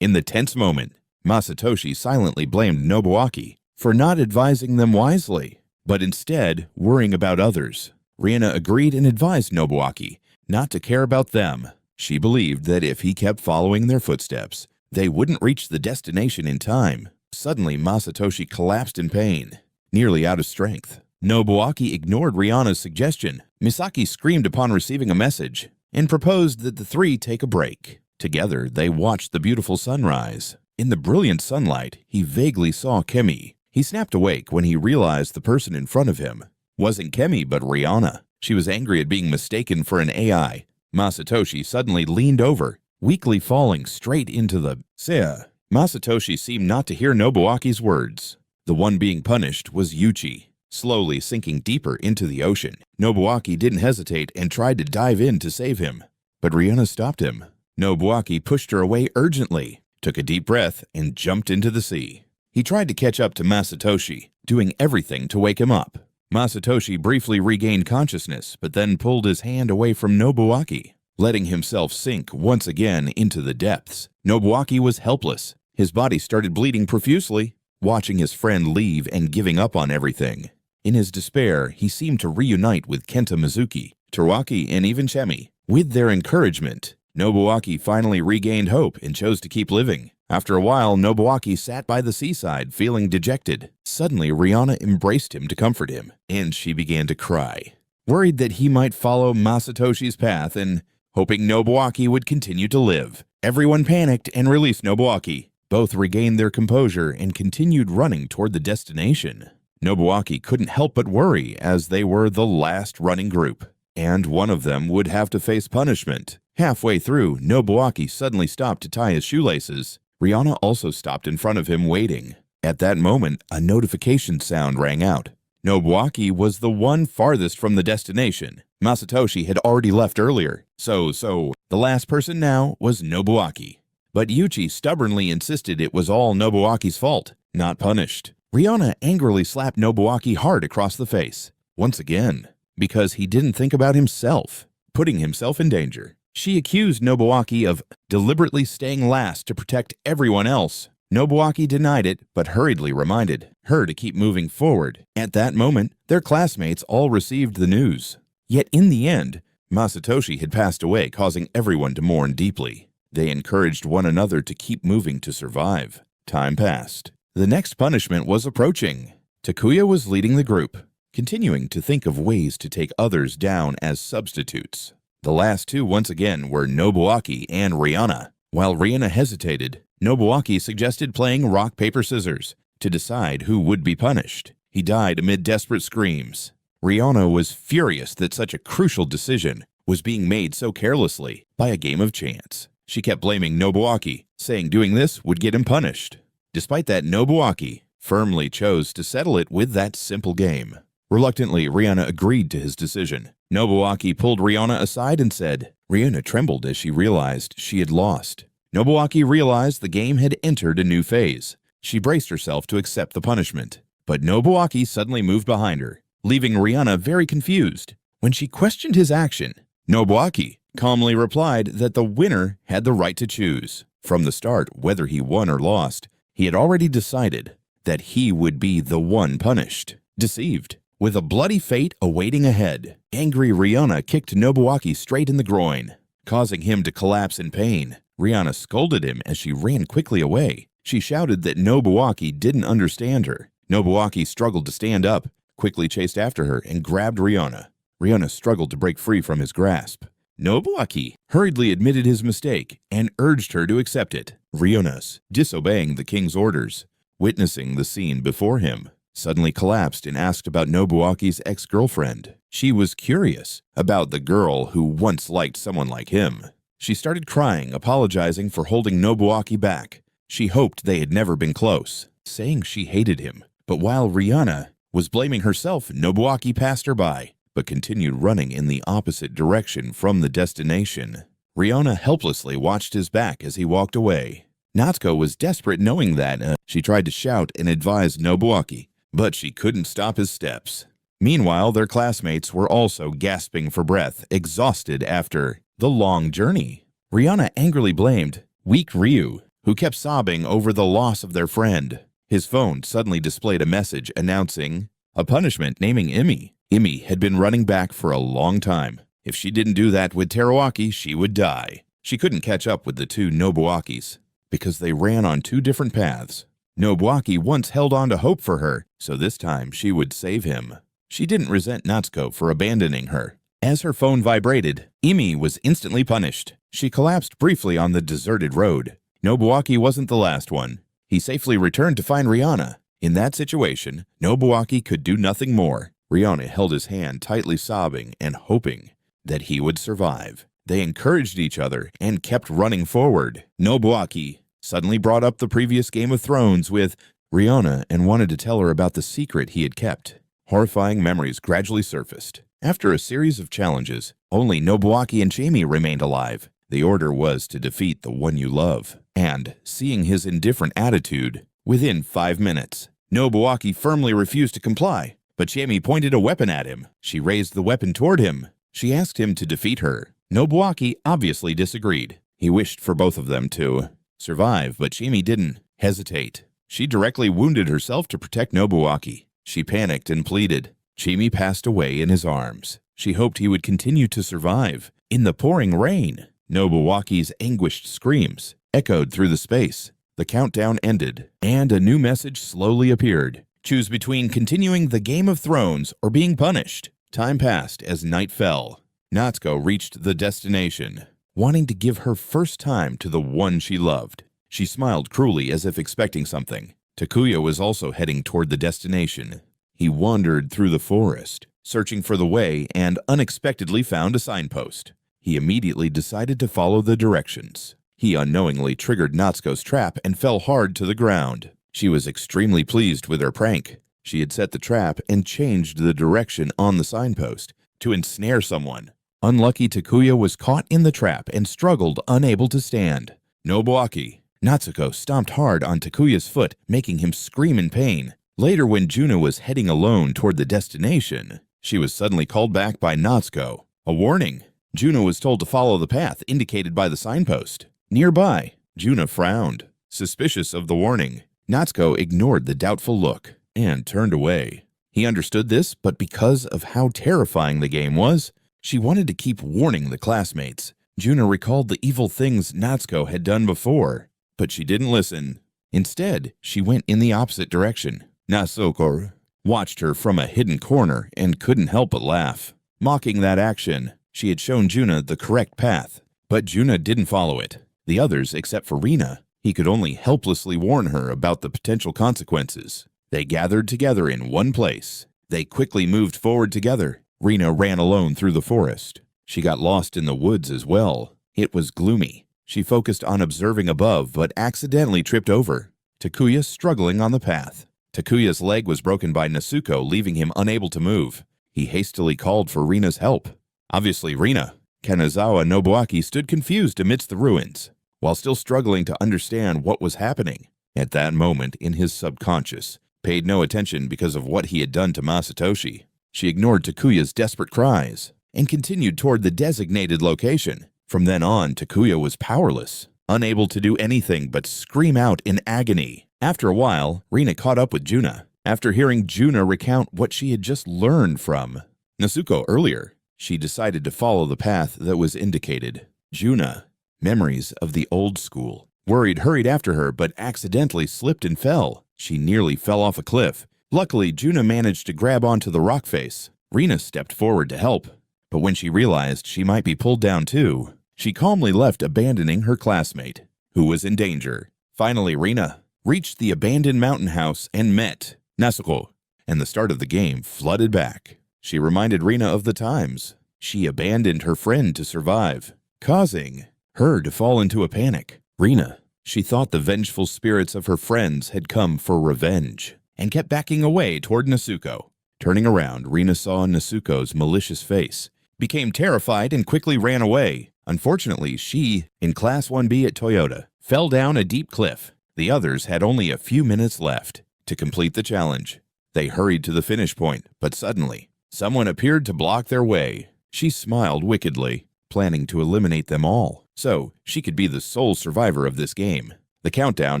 in the tense moment, Masatoshi silently blamed Nobuaki for not advising them wisely, but instead worrying about others. Rihanna agreed and advised Nobuaki not to care about them. She believed that if he kept following their footsteps, they wouldn't reach the destination in time. Suddenly, Masatoshi collapsed in pain, nearly out of strength. Nobuaki ignored Rihanna's suggestion. Misaki screamed upon receiving a message and proposed that the three take a break. Together, they watched the beautiful sunrise. In the brilliant sunlight, he vaguely saw Kemi. He snapped awake when he realized the person in front of him wasn't Kemi but Rihanna. She was angry at being mistaken for an AI. Masatoshi suddenly leaned over, weakly falling straight into the sea. Masatoshi seemed not to hear Nobuaki's words. The one being punished was Yuchi, slowly sinking deeper into the ocean. Nobuaki didn't hesitate and tried to dive in to save him, but Rihanna stopped him. Nobuaki pushed her away urgently, took a deep breath, and jumped into the sea. He tried to catch up to Masatoshi, doing everything to wake him up. Masatoshi briefly regained consciousness, but then pulled his hand away from Nobuaki, letting himself sink once again into the depths. Nobuaki was helpless. His body started bleeding profusely, watching his friend leave and giving up on everything. In his despair, he seemed to reunite with Kenta Mizuki, Terwaki, and even Chemi. With their encouragement, Nobuaki finally regained hope and chose to keep living. After a while, Nobuaki sat by the seaside, feeling dejected. Suddenly, Rihanna embraced him to comfort him, and she began to cry, worried that he might follow Masatoshi's path and hoping Nobuaki would continue to live. Everyone panicked and released Nobuaki. Both regained their composure and continued running toward the destination. Nobuaki couldn't help but worry, as they were the last running group, and one of them would have to face punishment. Halfway through, Nobuaki suddenly stopped to tie his shoelaces. Rihanna also stopped in front of him, waiting. At that moment, a notification sound rang out. Nobuaki was the one farthest from the destination. Masatoshi had already left earlier, so the last person now was Nobuaki. But Yuchi stubbornly insisted it was all Nobuaki's fault, not punished. Rihanna angrily slapped Nobuaki hard across the face. once again, because he didn't think about himself, putting himself in danger. She accused Nobuaki of deliberately staying last to protect everyone else. Nobuaki denied it, but hurriedly reminded her to keep moving forward. At that moment, their classmates all received the news. Yet in the end, Masatoshi had passed away, causing everyone to mourn deeply. They encouraged one another to keep moving to survive. Time passed. The next punishment was approaching. Takuya was leading the group, continuing to think of ways to take others down as substitutes. The last two once again were Nobuaki and Rihanna. While Rihanna hesitated, Nobuaki suggested playing rock, paper, scissors to decide who would be punished. He died amid desperate screams. Rihanna was furious that such a crucial decision was being made so carelessly by a game of chance. She kept blaming Nobuaki, saying doing this would get him punished. Despite that, Nobuaki firmly chose to settle it with that simple game. Reluctantly, Rihanna agreed to his decision. Nobuaki pulled Rihanna aside and said, Rihanna trembled as she realized she had lost. Nobuaki realized the game had entered a new phase. She braced herself to accept the punishment. But Nobuaki suddenly moved behind her, leaving Rihanna very confused. When she questioned his action, Nobuaki calmly replied that the winner had the right to choose. From the start, whether he won or lost, he had already decided that he would be the one punished. Deceived, with a bloody fate awaiting ahead, angry Rihanna kicked Nobuaki straight in the groin, causing him to collapse in pain. Rihanna scolded him as she ran quickly away. She shouted that Nobuaki didn't understand her. Nobuaki struggled to stand up, quickly chased after her, and grabbed Rihanna. Rihanna struggled to break free from his grasp. Nobuaki hurriedly admitted his mistake and urged her to accept it. Rihanna, disobeying the king's orders, witnessing the scene before him, suddenly collapsed and asked about Nobuaki's ex-girlfriend. She was curious about the girl who once liked someone like him. She started crying, apologizing for holding Nobuaki back. She hoped they had never been close, saying she hated him. But while Rihanna was blaming herself, Nobuaki passed her by, but continued running in the opposite direction from the destination. Rihanna helplessly watched his back as he walked away. Natsuko was desperate, knowing that she tried to shout and advise Nobuaki, but she couldn't stop his steps. Meanwhile, their classmates were also gasping for breath, exhausted after the long journey. Rihanna angrily blamed weak Ryu, who kept sobbing over the loss of their friend. His phone suddenly displayed a message announcing a punishment naming Emi. Emi had been running back for a long time. If she didn't do that with Teruaki, she would die. She couldn't catch up with the two Nobuakis because they ran on two different paths. Nobuaki once held on to hope for her, so this time she would save him. She didn't resent Natsuko for abandoning her. As her phone vibrated, Emi was instantly punished. She collapsed briefly on the deserted road. Nobuaki wasn't the last one. He safely returned to find Rihanna. In that situation, Nobuaki could do nothing more. Rihanna held his hand tightly, sobbing and hoping that he would survive. They encouraged each other and kept running forward. Nobuaki suddenly brought up the previous Game of Thrones with Rihanna and wanted to tell her about the secret he had kept. Horrifying memories gradually surfaced. After a series of challenges, only Nobuaki and Jamie remained alive. The order was to defeat the one you love. And, seeing his indifferent attitude, within 5 minutes, Nobuaki firmly refused to comply. But Jamie pointed a weapon at him. She raised the weapon toward him. She asked him to defeat her. Nobuaki obviously disagreed. He wished for both of them to survive, but Jamie didn't hesitate. She directly wounded herself to protect Nobuaki. She panicked and pleaded. Jamie passed away in his arms. She hoped he would continue to survive. In the pouring rain, Nobuaki's anguished screams echoed through the space. The countdown ended, and a new message slowly appeared. Choose between continuing the Game of Thrones or being punished. Time passed as night fell. Natsuko reached the destination, wanting to give her first time to the one she loved. She smiled cruelly as if expecting something. Takuya was also heading toward the destination. He wandered through the forest, searching for the way, and unexpectedly found a signpost. He immediately decided to follow the directions. He unknowingly triggered Natsuko's trap and fell hard to the ground. She was extremely pleased with her prank. She had set the trap and changed the direction on the signpost to ensnare someone. Unlucky Takuya was caught in the trap and struggled, unable to stand. Nobuaki. Natsuko stomped hard on Takuya's foot, making him scream in pain. Later, when Juna was heading alone toward the destination, she was suddenly called back by Natsuko. A warning! Juna was told to follow the path indicated by the signpost. Nearby, Juna frowned, suspicious of the warning. Natsuko ignored the doubtful look and turned away. He understood this, but because of how terrifying the game was, she wanted to keep warning the classmates. Juna recalled the evil things Natsuko had done before, but she didn't listen. Instead, she went in the opposite direction. Natsuko watched her from a hidden corner and couldn't help but laugh. Mocking that action, she had shown Juna the correct path, but Juna didn't follow it. The others, except for Rina, he could only helplessly warn her about the potential consequences. They gathered together in one place. They quickly moved forward together. Rina ran alone through the forest. She got lost in the woods as well. It was gloomy. She focused on observing above, but accidentally tripped over Takuya struggling on the path. Takuya's leg was broken by Natsuko, leaving him unable to move. He hastily called for Rina's help. Obviously Rina. Kanazawa Nobuaki stood confused amidst the ruins, while still struggling to understand what was happening. At that moment, in his subconscious, paid no attention because of what he had done to Masatoshi. She ignored Takuya's desperate cries and continued toward the designated location. From then on, Takuya was powerless, unable to do anything but scream out in agony. After a while, Rina caught up with Juna. After hearing Juna recount what she had just learned from Natsuko earlier, she decided to follow the path that was indicated. Juna, memories of the old school, hurried after her but accidentally slipped and fell. She nearly fell off a cliff. Luckily, Juna managed to grab onto the rock face. Rina stepped forward to help, but when she realized she might be pulled down too, she calmly left, abandoning her classmate, who was in danger. Finally, Rina reached the abandoned mountain house and met Natsuko, and the start of the game flooded back. She reminded Rina of the times she abandoned her friend to survive, causing her to fall into a panic. Rina, she thought the vengeful spirits of her friends had come for revenge, and kept backing away toward Natsuko. Turning around, Rina saw Natsuko's malicious face, became terrified, and quickly ran away. Unfortunately, she, in Class 1B at Toyota, fell down a deep cliff. The others had only a few minutes left to complete the challenge. They hurried to the finish point, but suddenly, someone appeared to block their way. She smiled wickedly, planning to eliminate them all, so she could be the sole survivor of this game. The countdown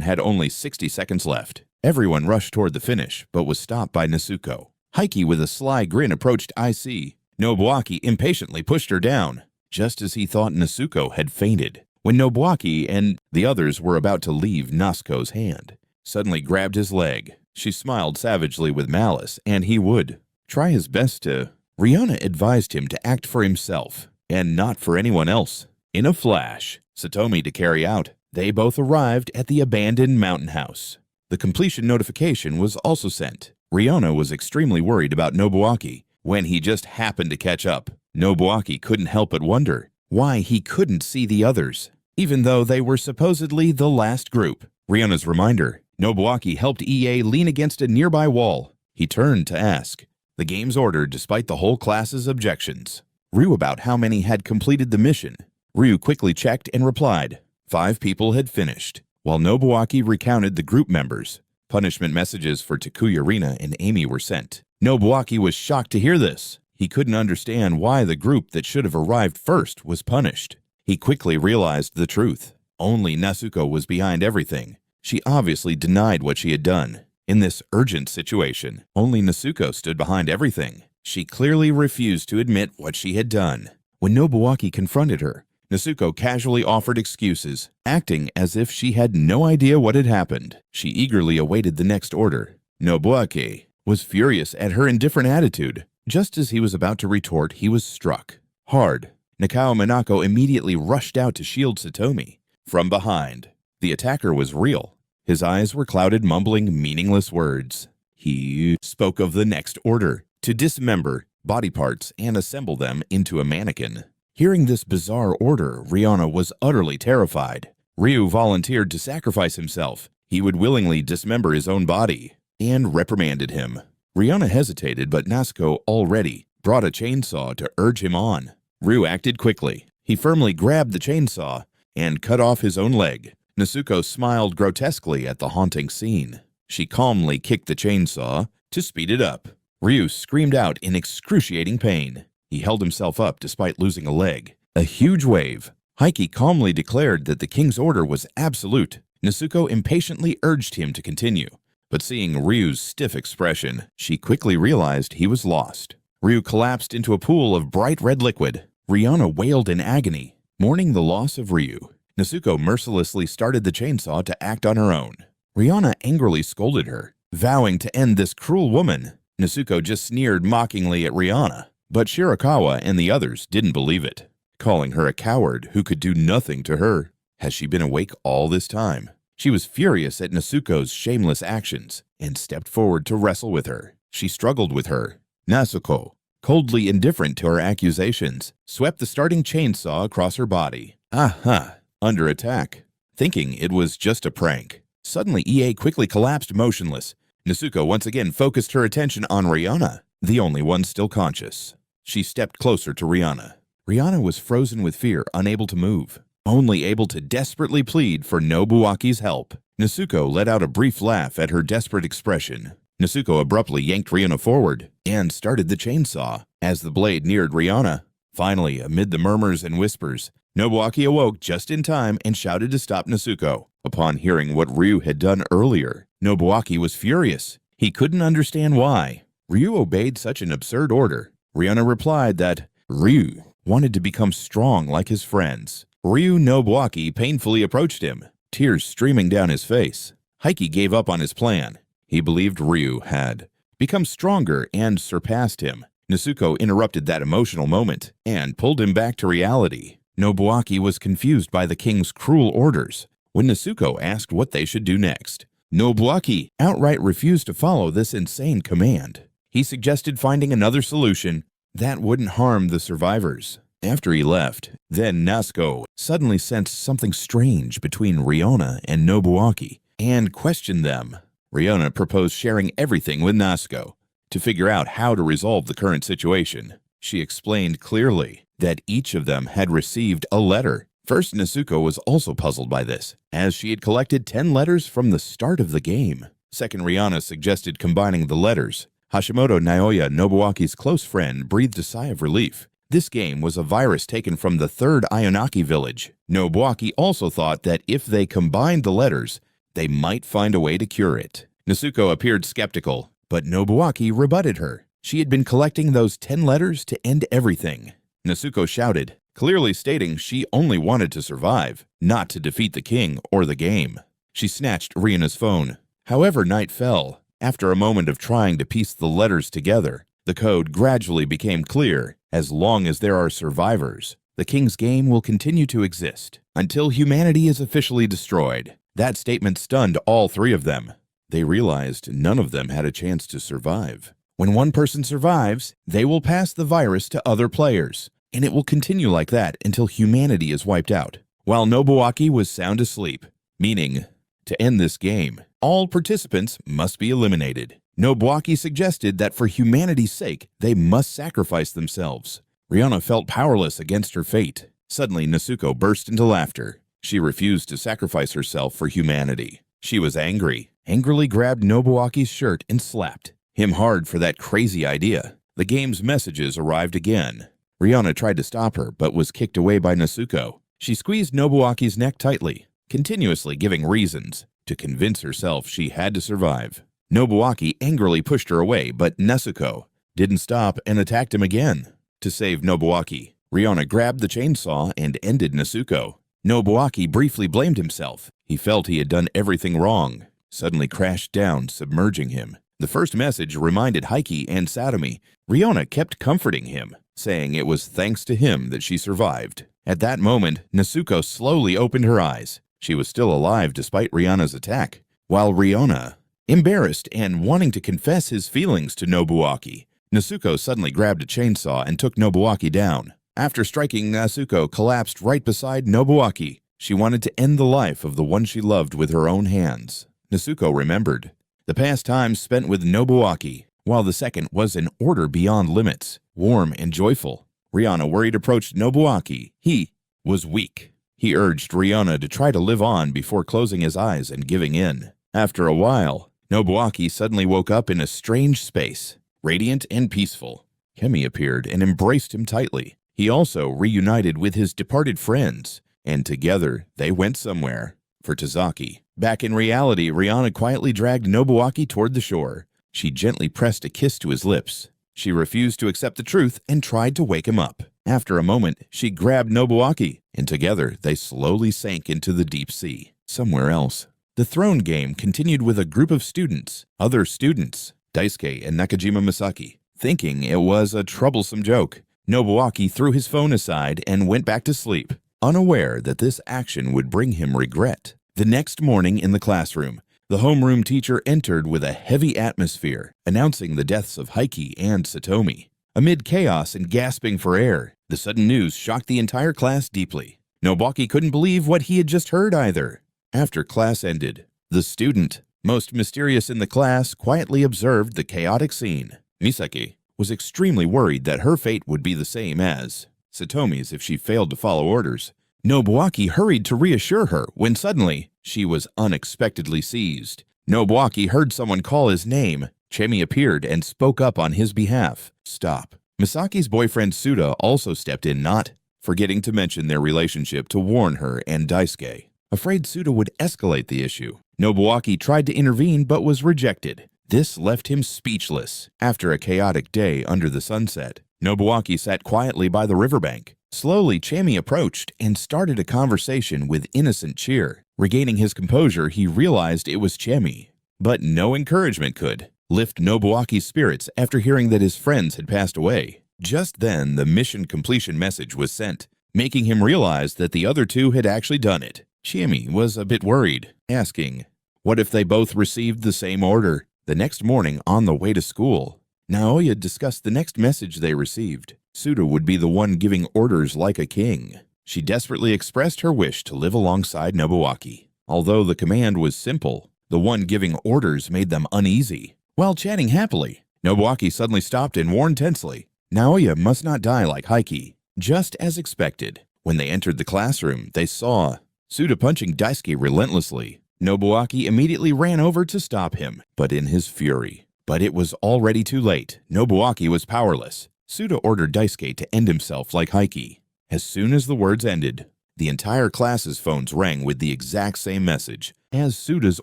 had only 60 seconds left. Everyone rushed toward the finish, but was stopped by Natsuko. Heike, with a sly grin, approached IC. Nobuaki impatiently pushed her down, just as he thought Natsuko had fainted. When Nobuaki and the others were about to leave, Natsuko's hand suddenly grabbed his leg. She smiled savagely with malice, and he would try his best to. Rihanna advised him to act for himself, and not for anyone else. In a flash, Satomi to carry out. They both arrived at the abandoned mountain house. The completion notification was also sent. Rihanna was extremely worried about Nobuaki when he just happened to catch up. Nobuaki couldn't help but wonder why he couldn't see the others, even though they were supposedly the last group. Rihanna's reminder. Nobuaki helped EA lean against a nearby wall. He turned to ask the game's order despite the whole class's objections. Ryu about how many had completed the mission. Ryu quickly checked and replied 5 people had finished, while Nobuaki recounted the group members. Punishment messages for Takuya, Rina, and Amy were sent. Nobuaki was shocked to hear this. He couldn't understand why the group that should have arrived first was punished. He quickly realized the truth. Only Natsuko was behind everything. She obviously denied what she had done. In this urgent situation, only Natsuko stood behind everything. She clearly refused to admit what she had done. When Nobuaki confronted her, Natsuko casually offered excuses, acting as if she had no idea what had happened. She eagerly awaited the next order. Nobuaki was furious at her indifferent attitude. Just as he was about to retort, he was struck hard. Nakao Minako immediately rushed out to shield Satomi from behind. The attacker was real. His eyes were clouded, mumbling meaningless words. He spoke of the next order, to dismember body parts and assemble them into a mannequin. Hearing this bizarre order, Rihanna was utterly terrified. Ryu volunteered to sacrifice himself. He would willingly dismember his own body, and reprimanded him. Rihanna hesitated, but Natsuko already brought a chainsaw to urge him on. Ryu acted quickly. He firmly grabbed the chainsaw and cut off his own leg. Natsuko smiled grotesquely at the haunting scene. She calmly kicked the chainsaw to speed it up. Ryu screamed out in excruciating pain. He held himself up despite losing a leg. A huge wave. Heike calmly declared that the king's order was absolute. Nezuko impatiently urged him to continue, but seeing Ryu's stiff expression, she quickly realized he was lost. Ryu collapsed into a pool of bright red liquid. Rihanna wailed in agony, mourning the loss of Ryu. Nezuko mercilessly started the chainsaw to act on her own. Rihanna angrily scolded her, vowing to end this cruel woman. Nezuko just sneered mockingly at Rihanna, but Shirakawa and the others didn't believe it, calling her a coward who could do nothing to her. Has she been awake all this time? She was furious at Nezuko's shameless actions and stepped forward to wrestle with her. She struggled with her. Nezuko, coldly indifferent to her accusations, swept the starting chainsaw across her body. Aha! Under attack. Thinking it was just a prank. Suddenly, EA quickly collapsed motionless. Nezuko once again focused her attention on Rihanna, the only one still conscious. She stepped closer to Rihanna. Rihanna was frozen with fear, unable to move, only able to desperately plead for Nobuaki's help. Nezuko let out a brief laugh at her desperate expression. Nezuko abruptly yanked Rihanna forward and started the chainsaw as the blade neared Rihanna. Finally, amid the murmurs and whispers, Nobuaki awoke just in time and shouted to stop Nezuko. Upon hearing what Ryu had done earlier, Nobuaki was furious. He couldn't understand why. Ryu obeyed such an absurd order. Rihanna replied that Ryu wanted to become strong like his friends. Ryu Nobuaki painfully approached him, tears streaming down his face. Heike gave up on his plan. He believed Ryu had become stronger and surpassed him. Nezuko interrupted that emotional moment and pulled him back to reality. Nobuaki was confused by the king's cruel orders. When Nezuko asked what they should do next, Nobuaki outright refused to follow this insane command. He suggested finding another solution that wouldn't harm the survivors. After he left, then Nezuko suddenly sensed something strange between Rihanna and Nobuaki and questioned them. Rihanna proposed sharing everything with Nezuko to figure out how to resolve the current situation. She explained clearly that each of them had received a letter. First, Nezuko was also puzzled by this, as she had collected 10 letters from the start of the game. Second, Rihanna suggested combining the letters. Hashimoto Naoya, Nobuaki's close friend, breathed a sigh of relief. This game was a virus taken from the third Aonaki village. Nobuaki also thought that if they combined the letters, they might find a way to cure it. Nezuko appeared skeptical, but Nobuaki rebutted her. She had been collecting those 10 letters to end everything. Nezuko shouted, clearly stating she only wanted to survive, not to defeat the king or the game. She snatched Rihanna's phone. However, night fell. After a moment of trying to piece the letters together, the code gradually became clear. As long as there are survivors, the king's game will continue to exist until humanity is officially destroyed. That statement stunned all three of them. They realized none of them had a chance to survive. When one person survives, they will pass the virus to other players, and it will continue like that until humanity is wiped out. While Nobuaki was sound asleep, meaning, to end this game, all participants must be eliminated. Nobuaki suggested that for humanity's sake, they must sacrifice themselves. Rihanna felt powerless against her fate. Suddenly, Nezuko burst into laughter. She refused to sacrifice herself for humanity. She was angry, angrily grabbed Nobuaki's shirt and slapped him hard for that crazy idea. The game's messages arrived again. Rihanna tried to stop her, but was kicked away by Nezuko. She squeezed Nobuaki's neck tightly, continuously giving reasons to convince herself she had to survive. Nobuaki angrily pushed her away, but Nezuko didn't stop and attacked him again. To save Nobuaki, Rihanna grabbed the chainsaw and ended Nezuko. Nobuaki briefly blamed himself. He felt he had done everything wrong, suddenly crashed down, submerging him. The first message reminded Heike and Satomi. Rihanna kept comforting him, saying it was thanks to him that she survived. At that moment, Nezuko slowly opened her eyes. She was still alive despite Rihanna's attack, while Rihanna, embarrassed and wanting to confess his feelings to Nobuaki, Nezuko suddenly grabbed a chainsaw and took Nobuaki down. After striking, Nezuko collapsed right beside Nobuaki. She wanted to end the life of the one she loved with her own hands. Nezuko remembered the past times spent with Nobuaki, while the second was an order beyond limits, warm and joyful. Rihanna worried approached Nobuaki. He was weak. He urged Rihanna to try to live on before closing his eyes and giving in. After a while, Nobuaki suddenly woke up in a strange space. radiant and peaceful. Kemi appeared and embraced him tightly. He also reunited with his departed friends, and together they went somewhere. For Tazaki, back in reality, Rihanna quietly dragged Nobuaki toward the shore. She gently pressed a kiss to his lips. She refused to accept the truth and tried to wake him up. After a moment, she grabbed Nobuaki, and together they slowly sank into the deep sea. Somewhere else. The throne game continued with a group of students, other students, Daisuke and Nakajima Misaki. Thinking it was a troublesome joke, Nobuaki threw his phone aside and went back to sleep, unaware that this action would bring him regret. The next morning in the classroom, the homeroom teacher entered with a heavy atmosphere, announcing the deaths of Heiki and Satomi. Amid chaos and gasping for air, the sudden news shocked the entire class deeply. Nobuaki couldn't believe what he had just heard either. After class ended, the student, most mysterious in the class, quietly observed the chaotic scene. Misaki was extremely worried that her fate would be the same as Satomi's if she failed to follow orders. Nobuaki hurried to reassure her when suddenly she was unexpectedly seized. Nobuaki heard someone call his name. Chemi appeared and spoke up on his behalf. Stop. Misaki's boyfriend Suda also stepped in, not forgetting to mention their relationship to warn her and Daisuke. Afraid Suda would escalate the issue, Nobuaki tried to intervene but was rejected. This left him speechless. After a chaotic day under the sunset, Nobuaki sat quietly by the riverbank. Slowly, Chemi approached and started a conversation with innocent cheer. Regaining his composure, he realized it was Chemi. But no encouragement could lift Nobuaki's spirits after hearing that his friends had passed away. Just then, the mission completion message was sent, making him realize that the other two had actually done it. Chemi was a bit worried, asking, what if they both received the same order? The next morning, on the way to school, Naoya discussed the next message they received. Suda would be the one giving orders like a king. She desperately expressed her wish to live alongside Nobuaki. Although the command was simple, the one giving orders made them uneasy. While chatting happily, Nobuaki suddenly stopped and warned tensely, Naoya must not die like Heiki. Just as expected, when they entered the classroom, they saw Suda punching Daisuke relentlessly. Nobuaki immediately ran over to stop him, but in his fury. But it was already too late. Nobuaki was powerless. Suda ordered Daisuke to end himself like Heiki. As soon as the words ended, the entire class's phones rang with the exact same message as Suda's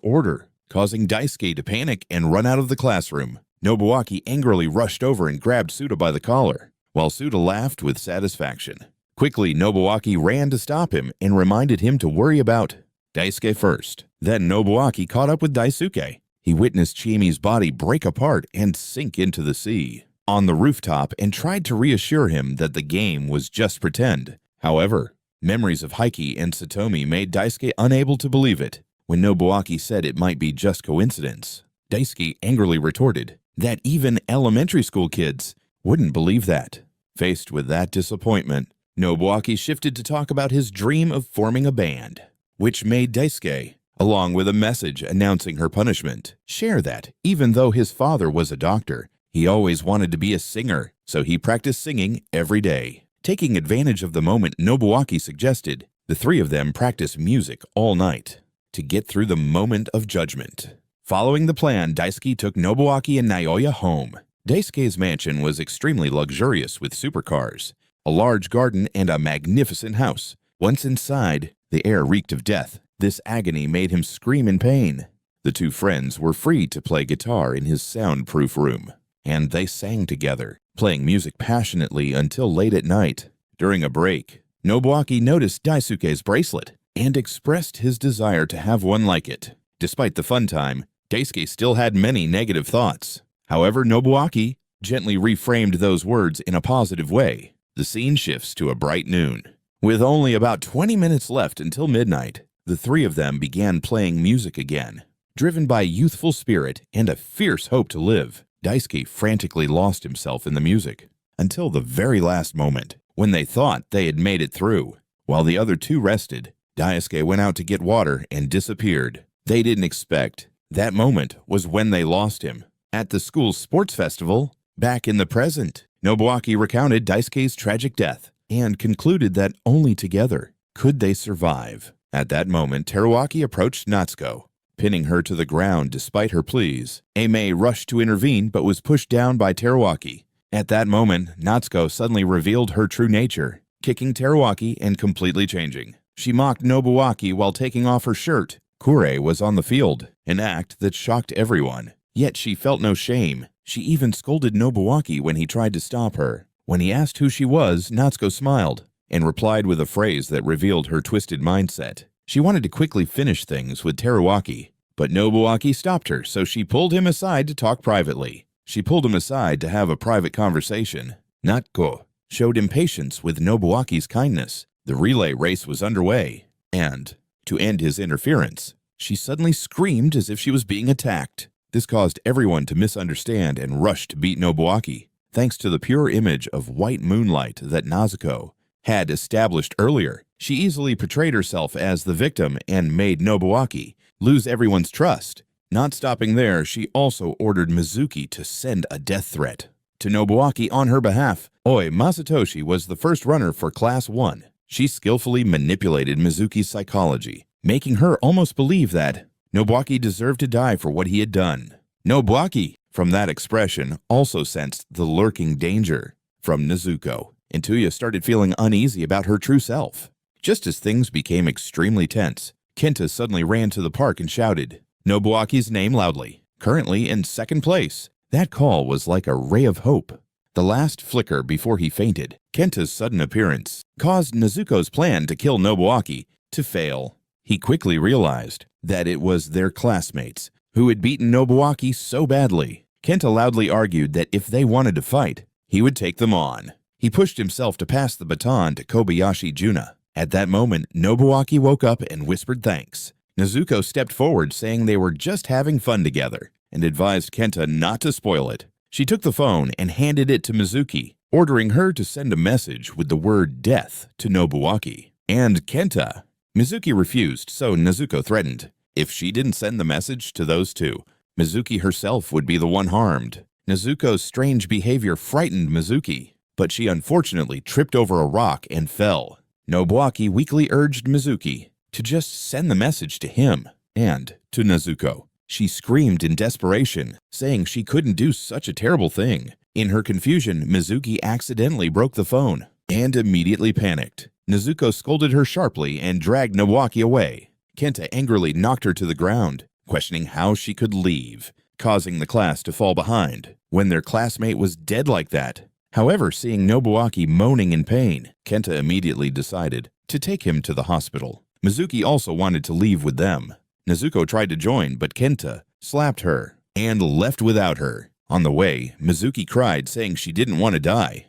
order, causing Daisuke to panic and run out of the classroom. Nobuaki angrily rushed over and grabbed Suda by the collar, while Suda laughed with satisfaction. Quickly, Nobuaki ran to stop him and reminded him to worry about Daisuke first. Then Nobuaki caught up with Daisuke. He witnessed Chimi's body break apart and sink into the sea on the rooftop and tried to reassure him that the game was just pretend. However, memories of Heiki and Satomi made Daisuke unable to believe it. When Nobuaki said it might be just coincidence, Daisuke angrily retorted that even elementary school kids wouldn't believe that. Faced with that disappointment, Nobuaki shifted to talk about his dream of forming a band, which made Daisuke, along with a message announcing her punishment, share that even though his father was a doctor, he always wanted to be a singer, so he practiced singing every day. Taking advantage of the moment, Nobuaki suggested the three of them practice music all night to get through the moment of judgment. Following the plan, Daisuke took Nobuaki and Naoya home. Daisuke's mansion was extremely luxurious with supercars, a large garden, and a magnificent house. Once inside, the air reeked of death. This agony made him scream in pain. The two friends were free to play guitar in his soundproof room, and they sang together, playing music passionately until late at night. During a break, Nobuaki noticed Daisuke's bracelet and expressed his desire to have one like it. Despite the fun time, Daisuke still had many negative thoughts. However, Nobuaki gently reframed those words in a positive way. The scene shifts to a bright noon. With only about 20 minutes left until midnight, the three of them began playing music again. Driven by youthful spirit and a fierce hope to live, Daisuke frantically lost himself in the music until the very last moment, when they thought they had made it through. While the other two rested, Daisuke went out to get water and disappeared. They didn't expect that moment was when they lost him. At the school's sports festival, back in the present, Nobuaki recounted Daisuke's tragic death and concluded that only together could they survive. At that moment, Teruaki approached Natsuko, pinning her to the ground despite her pleas. Aimee rushed to intervene but was pushed down by Teruaki. At that moment, Natsuko suddenly revealed her true nature, kicking Teruaki and completely changing. She mocked Nobuaki while taking off her shirt. Kure was on the field, an act that shocked everyone. Yet she felt no shame. She even scolded Nobuaki when he tried to stop her. When he asked who she was, Natsuko smiled and replied with a phrase that revealed her twisted mindset. She wanted to quickly finish things with Teruaki, but Nobuaki stopped her, so she pulled him aside to talk privately. She pulled him aside to have a private conversation. Natsuko showed impatience with Nobuaki's kindness. The relay race was underway, and, to end his interference, she suddenly screamed as if she was being attacked. This caused everyone to misunderstand and rush to beat Nobuaki. Thanks to the pure image of white moonlight that Natsuko had established earlier, she easily portrayed herself as the victim and made Nobuaki lose everyone's trust. Not stopping there, she also ordered Mizuki to send a death threat to Nobuaki on her behalf. Oi Masatoshi was the first runner for Class 1. She skillfully manipulated Mizuki's psychology, making her almost believe that Nobuaki deserved to die for what he had done. Nobuaki, from that expression, also sensed the lurking danger from Nezuko, and Tuya started feeling uneasy about her true self. Just as things became extremely tense, Kenta suddenly ran to the park and shouted Nobuaki's name loudly, currently in second place. That call was like a ray of hope. The last flicker before he fainted, Kenta's sudden appearance caused Nezuko's plan to kill Nobuaki to fail. He quickly realized that it was their classmates who had beaten Nobuaki so badly. Kenta loudly argued that if they wanted to fight, he would take them on. He pushed himself to pass the baton to Kobayashi Juna. At that moment, Nobuaki woke up and whispered thanks. Nezuko stepped forward saying they were just having fun together and advised Kenta not to spoil it. She took the phone and handed it to Mizuki, ordering her to send a message with the word death to Nobuaki and Kenta. Mizuki refused, so Nezuko threatened if she didn't send the message to those two, Mizuki herself would be the one harmed. Nezuko's strange behavior frightened Mizuki, but she unfortunately tripped over a rock and fell. Nobuaki weakly urged Mizuki to just send the message to him and to Nezuko. She screamed in desperation, saying she couldn't do such a terrible thing. In her confusion, Mizuki accidentally broke the phone and immediately panicked. Nezuko scolded her sharply and dragged Nobuaki away. Kenta angrily knocked her to the ground, questioning how she could leave, causing the class to fall behind when their classmate was dead like that. However, seeing Nobuaki moaning in pain, Kenta immediately decided to take him to the hospital. Mizuki also wanted to leave with them. Nezuko tried to join, but Kenta slapped her and left without her. On the way, Mizuki cried, saying she didn't want to die.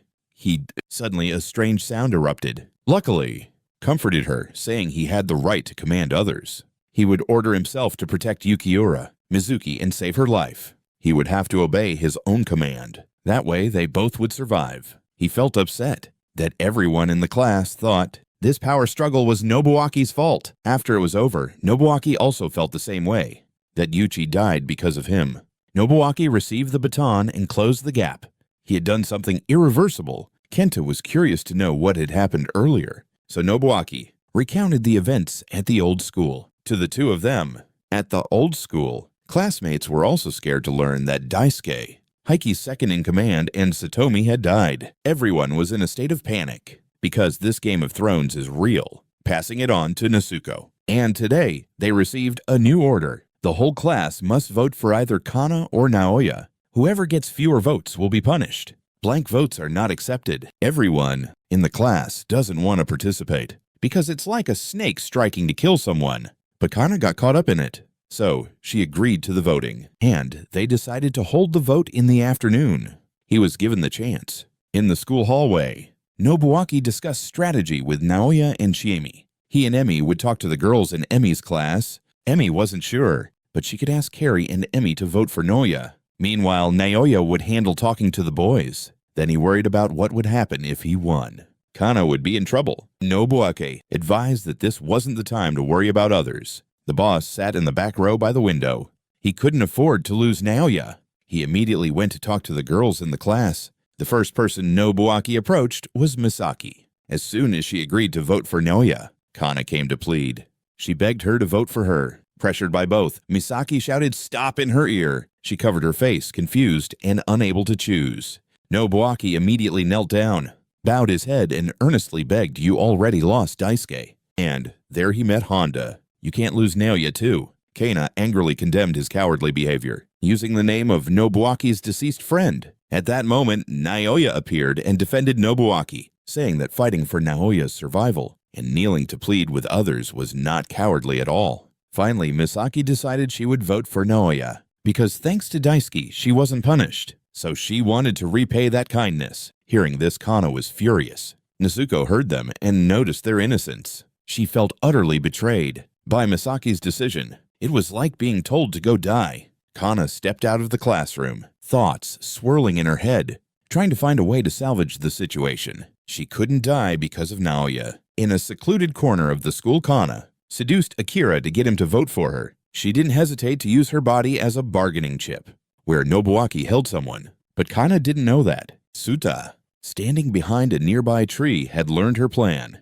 Suddenly a strange sound erupted. Luckily, comforted her, saying he had the right to command others. He would order himself to protect Yukiura, Mizuki, and save her life. He would have to obey his own command. That way, they both would survive. He felt upset that everyone in the class thought this power struggle was Nobuaki's fault. After it was over, Nobuaki also felt the same way, that Yuchi died because of him. Nobuaki received the baton and closed the gap. He had done something irreversible. Kenta was curious to know what had happened earlier, so Nobuaki recounted the events at the old school to the two of them. At the old school, classmates were also scared to learn that Daisuke, Heiki's second in command, and Satomi had died. Everyone was in a state of panic because this Game of Thrones is real, passing it on to Nezuko. And today, they received a new order. The whole class must vote for either Kana or Naoya. Whoever gets fewer votes will be punished. Blank votes are not accepted. Everyone in the class doesn't want to participate because it's like a snake striking to kill someone. But Kana got caught up in it, so she agreed to the voting, and they decided to hold the vote in the afternoon. He was given the chance. In the school hallway, Nobuaki discussed strategy with Naoya and Chiemi. He and Emi would talk to the girls in Emi's class. Emi wasn't sure, but she could ask Carrie and Emi to vote for Naoya. Meanwhile, Naoya would handle talking to the boys. Then he worried about what would happen if he won. Kana would be in trouble. Nobuaki advised that this wasn't the time to worry about others. The boss sat in the back row by the window. He couldn't afford to lose Naoya. He immediately went to talk to the girls in the class. The first person Nobuaki approached was Misaki. As soon as she agreed to vote for Naoya, Kana came to plead. She begged her to vote for her. Pressured by both, Misaki shouted "Stop" in her ear. She covered her face, confused and unable to choose. Nobuaki immediately knelt down, bowed his head, and earnestly begged "You already lost, Daisuke." And there he met Honda. "You can't lose Naoya too." Kana angrily condemned his cowardly behavior, using the name of Nobuaki's deceased friend. At that moment, Naoya appeared and defended Nobuaki, saying that fighting for Naoya's survival and kneeling to plead with others was not cowardly at all. Finally, Misaki decided she would vote for Naoya, because thanks to Daisuke, she wasn't punished. So she wanted to repay that kindness. Hearing this, Kana was furious. Nezuko heard them and noticed their innocence. She felt utterly betrayed by Misaki's decision. It was like being told to go die. Kana stepped out of the classroom, thoughts swirling in her head, trying to find a way to salvage the situation. She couldn't die because of Naoya. In a secluded corner of the school, Kana seduced Akira to get him to vote for her. She didn't hesitate to use her body as a bargaining chip, where Nobuaki held someone. But Kana didn't know that. Suta, standing behind a nearby tree, had learned her plan.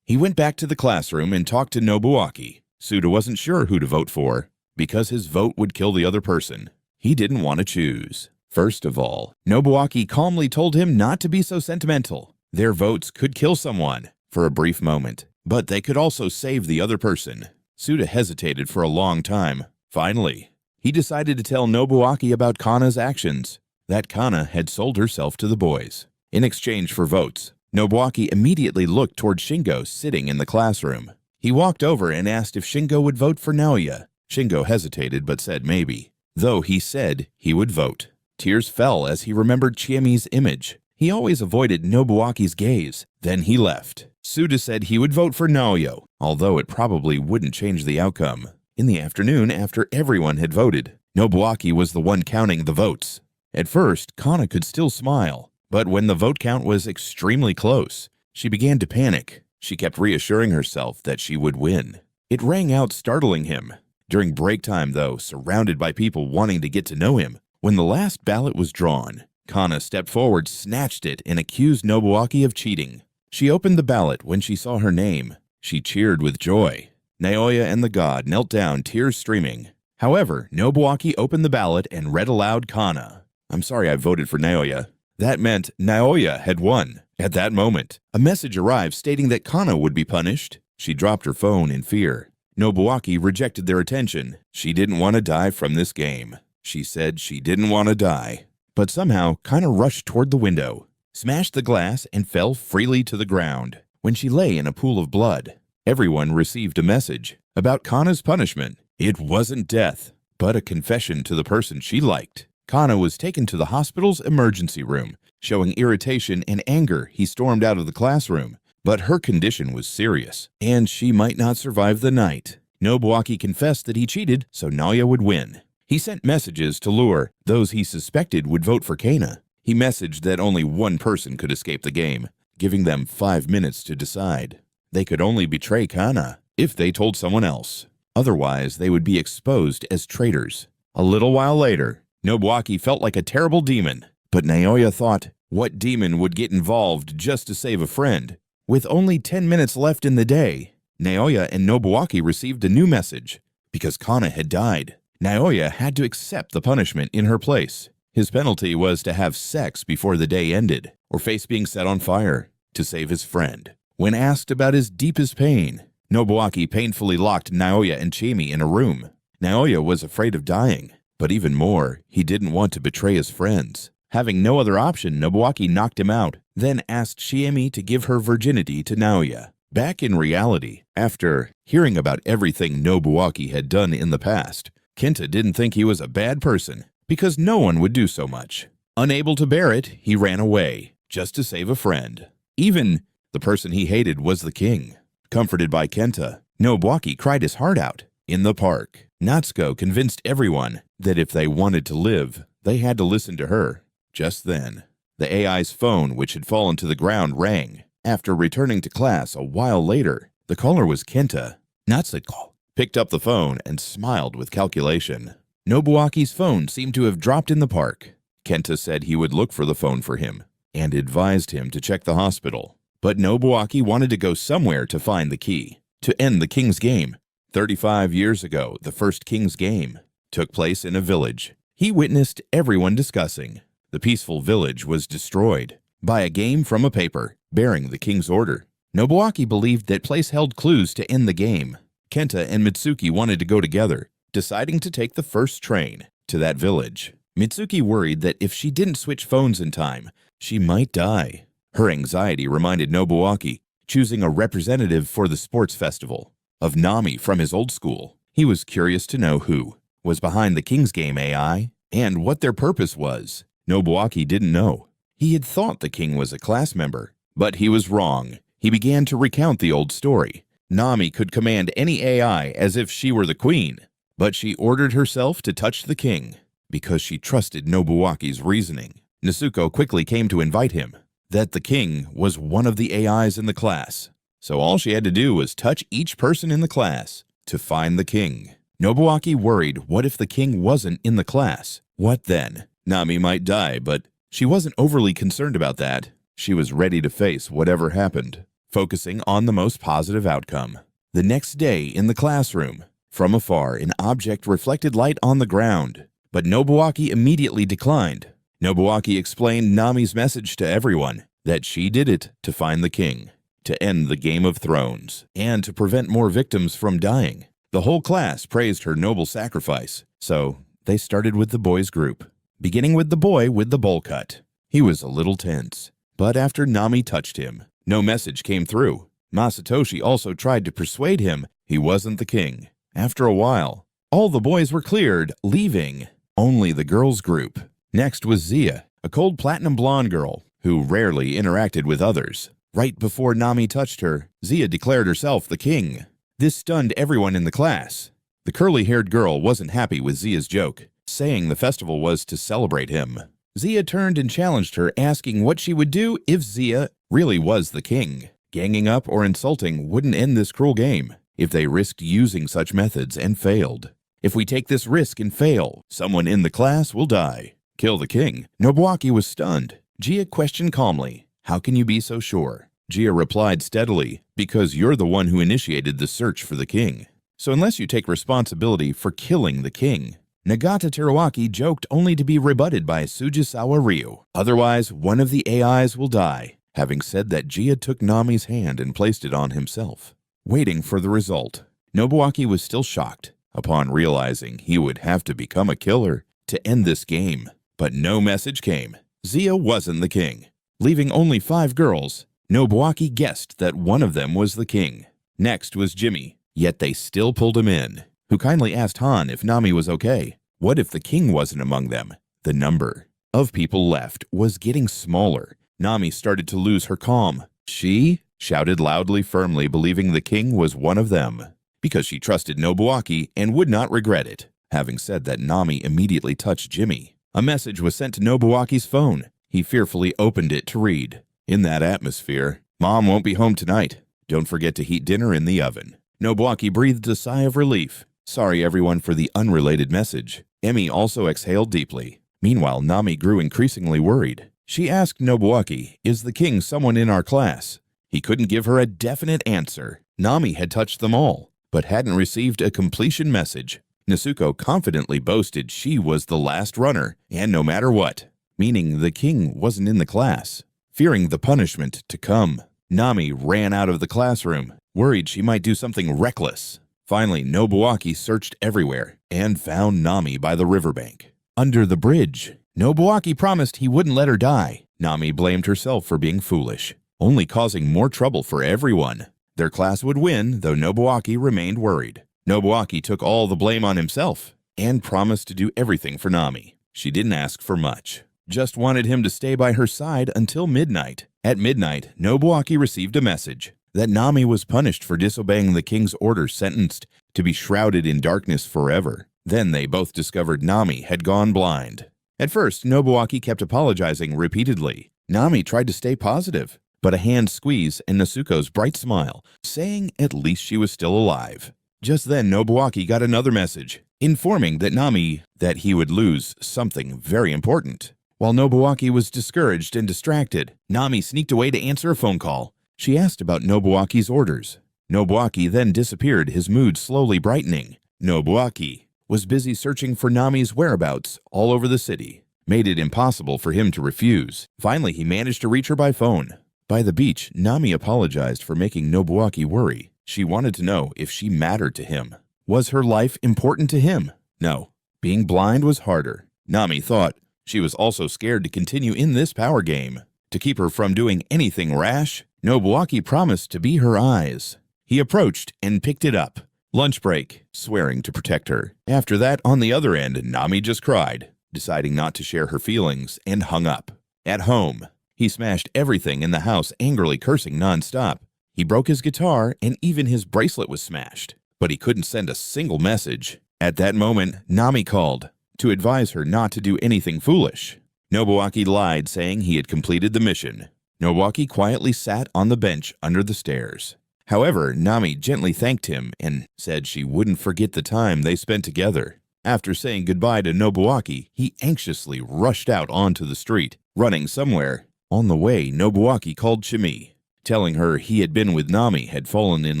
He went back to the classroom and talked to Nobuaki. Suta wasn't sure who to vote for, because his vote would kill the other person. He didn't want to choose. First of all, Nobuaki calmly told him not to be so sentimental. Their votes could kill someone for a brief moment, but they could also save the other person. Suta hesitated for a long time. Finally, he decided to tell Nobuaki about Kana's actions, that Kana had sold herself to the boys. In exchange for votes, Nobuaki immediately looked toward Shingo sitting in the classroom. He walked over and asked if Shingo would vote for Naoya. Shingo hesitated but said maybe, though he said he would vote. Tears fell as he remembered Chiemi's image. He always avoided Nobuaki's gaze. Then he left. Suda said he would vote for Naoya, although it probably wouldn't change the outcome. In the afternoon, after everyone had voted, Nobuaki was the one counting the votes. At first, Kana could still smile, but when the vote count was extremely close, she began to panic. She kept reassuring herself that she would win. It rang out, startling him. During break time, though, surrounded by people wanting to get to know him, when the last ballot was drawn, Kana stepped forward, snatched it, and accused Nobuaki of cheating. She opened the ballot when she saw her name. She cheered with joy. Naoya and the god knelt down, tears streaming. However, Nobuaki opened the ballot and read aloud Kana. "I'm sorry I voted for Naoya." That meant Naoya had won. At that moment, a message arrived stating that Kana would be punished. She dropped her phone in fear. Nobuaki rejected their attention. She didn't want to die from this game. She said she didn't want to die. But somehow, Kana rushed toward the window, smashed the glass, and fell freely to the ground. When she lay in a pool of blood, everyone received a message about Kana's punishment. It wasn't death, but a confession to the person she liked. Kana was taken to the hospital's emergency room. Showing irritation and anger, he stormed out of the classroom. But her condition was serious, and she might not survive the night. Nobuaki confessed that he cheated so Naoya would win. He sent messages to lure those he suspected would vote for Kana. He messaged that only one person could escape the game, giving them 5 minutes to decide. They could only betray Kana if they told someone else. Otherwise, they would be exposed as traitors. A little while later, Nobuaki felt like a terrible demon. But Naoya thought, what demon would get involved just to save a friend? With only 10 minutes left in the day, Naoya and Nobuaki received a new message. Because Kana had died, Naoya had to accept the punishment in her place. His penalty was to have sex before the day ended, or face being set on fire, to save his friend. When asked about his deepest pain, Nobuaki painfully locked Naoya and Chiemi in a room. Naoya was afraid of dying, but even more, he didn't want to betray his friends. Having no other option, Nobuaki knocked him out, then asked Chiemi to give her virginity to Naoya. Back in reality, after hearing about everything Nobuaki had done in the past, Kenta didn't think he was a bad person, because no one would do so much. Unable to bear it, he ran away, just to save a friend. Even the person he hated was the king. Comforted by Kenta, Nobuaki cried his heart out. In the park, Natsuko convinced everyone that if they wanted to live, they had to listen to her. Just then, the AI's phone, which had fallen to the ground, rang. After returning to class a while later, the caller was Kenta. Natsuko picked up the phone and smiled with calculation. Nobuaki's phone seemed to have dropped in the park. Kenta said he would look for the phone for him and advised him to check the hospital. But Nobuaki wanted to go somewhere to find the key, to end the king's game. 35 years ago, the first king's game took place in a village. He witnessed everyone discussing. The peaceful village was destroyed by a game from a paper bearing the king's order. Nobuaki believed that place held clues to end the game. Kenta and Mitsuki wanted to go together, deciding to take the first train to that village. Mitsuki worried that if she didn't switch phones in time, she might die. Her anxiety reminded Nobuaki, choosing a representative for the sports festival, of Nami from his old school. He was curious to know who was behind the King's Game AI and what their purpose was. Nobuaki didn't know. He had thought the king was a class member, but he was wrong. He began to recount the old story. Nami could command any AI as if she were the queen, but she ordered herself to touch the king because she trusted Nobuaki's reasoning. Nezuko quickly came to invite him. That the king was one of the AIs in the class, so all she had to do was touch each person in the class to find the king. Nobuaki worried, what if the king wasn't in the class? What then? Nami might die, but she wasn't overly concerned about that. She was ready to face whatever happened, focusing on the most positive outcome. The next day in the classroom, from afar, an object reflected light on the ground, but Nobuaki immediately declined. Nobuaki explained Nami's message to everyone, that she did it to find the king, to end the Game of Thrones, and to prevent more victims from dying. The whole class praised her noble sacrifice, so they started with the boys' group, beginning with the boy with the bowl cut. He was a little tense, but after Nami touched him, no message came through. Masatoshi also tried to persuade him he wasn't the king. After a while, all the boys were cleared, leaving only the girls' group. Next was Zia, a cold platinum blonde girl who rarely interacted with others. Right before Nami touched her, Zia declared herself the king. This stunned everyone in the class. The curly-haired girl wasn't happy with Zia's joke, saying the festival was to celebrate him. Zia turned and challenged her, asking what she would do if Zia really was the king. Ganging up or insulting wouldn't end this cruel game if they risked using such methods and failed. If we take this risk and fail, someone in the class will die. Kill the king. Nobuaki was stunned. Gia questioned calmly, how can you be so sure? Gia replied steadily, because you're the one who initiated the search for the king. So unless you take responsibility for killing the king. Nagata Teruaki joked only to be rebutted by Sujisawa Ryu. Otherwise, one of the AIs will die, having said that Gia took Nami's hand and placed it on himself. Waiting for the result, Nobuaki was still shocked upon realizing he would have to become a killer to end this game. But no message came. Zia wasn't the king. Leaving only 5 girls, Nobuaki guessed that one of them was the king. Next was Jimmy, yet they still pulled him in, who kindly asked Han if Nami was okay. What if the king wasn't among them? The number of people left was getting smaller. Nami started to lose her calm. She shouted loudly, firmly, believing the king was one of them, because she trusted Nobuaki and would not regret it. Having said that, Nami immediately touched Jimmy. A message was sent to Nobuaki's phone. He fearfully opened it to read. In that atmosphere, Mom won't be home tonight. Don't forget to heat dinner in the oven. Nobuaki breathed a sigh of relief. Sorry everyone for the unrelated message. Emi also exhaled deeply. Meanwhile, Nami grew increasingly worried. She asked Nobuaki, is the king someone in our class? He couldn't give her a definite answer. Nami had touched them all, but hadn't received a completion message. Nezuko confidently boasted she was the last runner, and no matter what, meaning the king wasn't in the class. Fearing the punishment to come, Nami ran out of the classroom, worried she might do something reckless. Finally, Nobuaki searched everywhere and found Nami by the riverbank. Under the bridge, Nobuaki promised he wouldn't let her die. Nami blamed herself for being foolish, only causing more trouble for everyone. Their class would win, though Nobuaki remained worried. Nobuaki took all the blame on himself and promised to do everything for Nami. She didn't ask for much, just wanted him to stay by her side until midnight. At midnight, Nobuaki received a message that Nami was punished for disobeying the king's order, sentenced to be shrouded in darkness forever. Then they both discovered Nami had gone blind. At first, Nobuaki kept apologizing repeatedly. Nami tried to stay positive, but a hand squeeze and Nezuko's bright smile, saying at least she was still alive. Just then, Nobuaki got another message, informing that Nami that he would lose something very important. While Nobuaki was discouraged and distracted, Nami sneaked away to answer a phone call. She asked about Nobuaki's orders. Nobuaki then disappeared, his mood slowly brightening. Nobuaki was busy searching for Nami's whereabouts all over the city. Made it impossible for him to refuse. Finally, he managed to reach her by phone. By the beach, Nami apologized for making Nobuaki worry. She wanted to know if she mattered to him. Was her life important to him? No. Being blind was harder. Nami thought. She was also scared to continue in this power game. To keep her from doing anything rash, Nobuaki promised to be her eyes. He approached and picked it up. Lunch break, swearing to protect her. After that, on the other end, Nami just cried, deciding not to share her feelings, and hung up. At home, he smashed everything in the house, angrily cursing nonstop. He broke his guitar, and even his bracelet was smashed. But he couldn't send a single message. At that moment, Nami called to advise her not to do anything foolish. Nobuaki lied, saying he had completed the mission. Nobuaki quietly sat on the bench under the stairs. However, Nami gently thanked him and said she wouldn't forget the time they spent together. After saying goodbye to Nobuaki, he anxiously rushed out onto the street, running somewhere. On the way, Nobuaki called Chimi, telling her he had been with Nami, had fallen in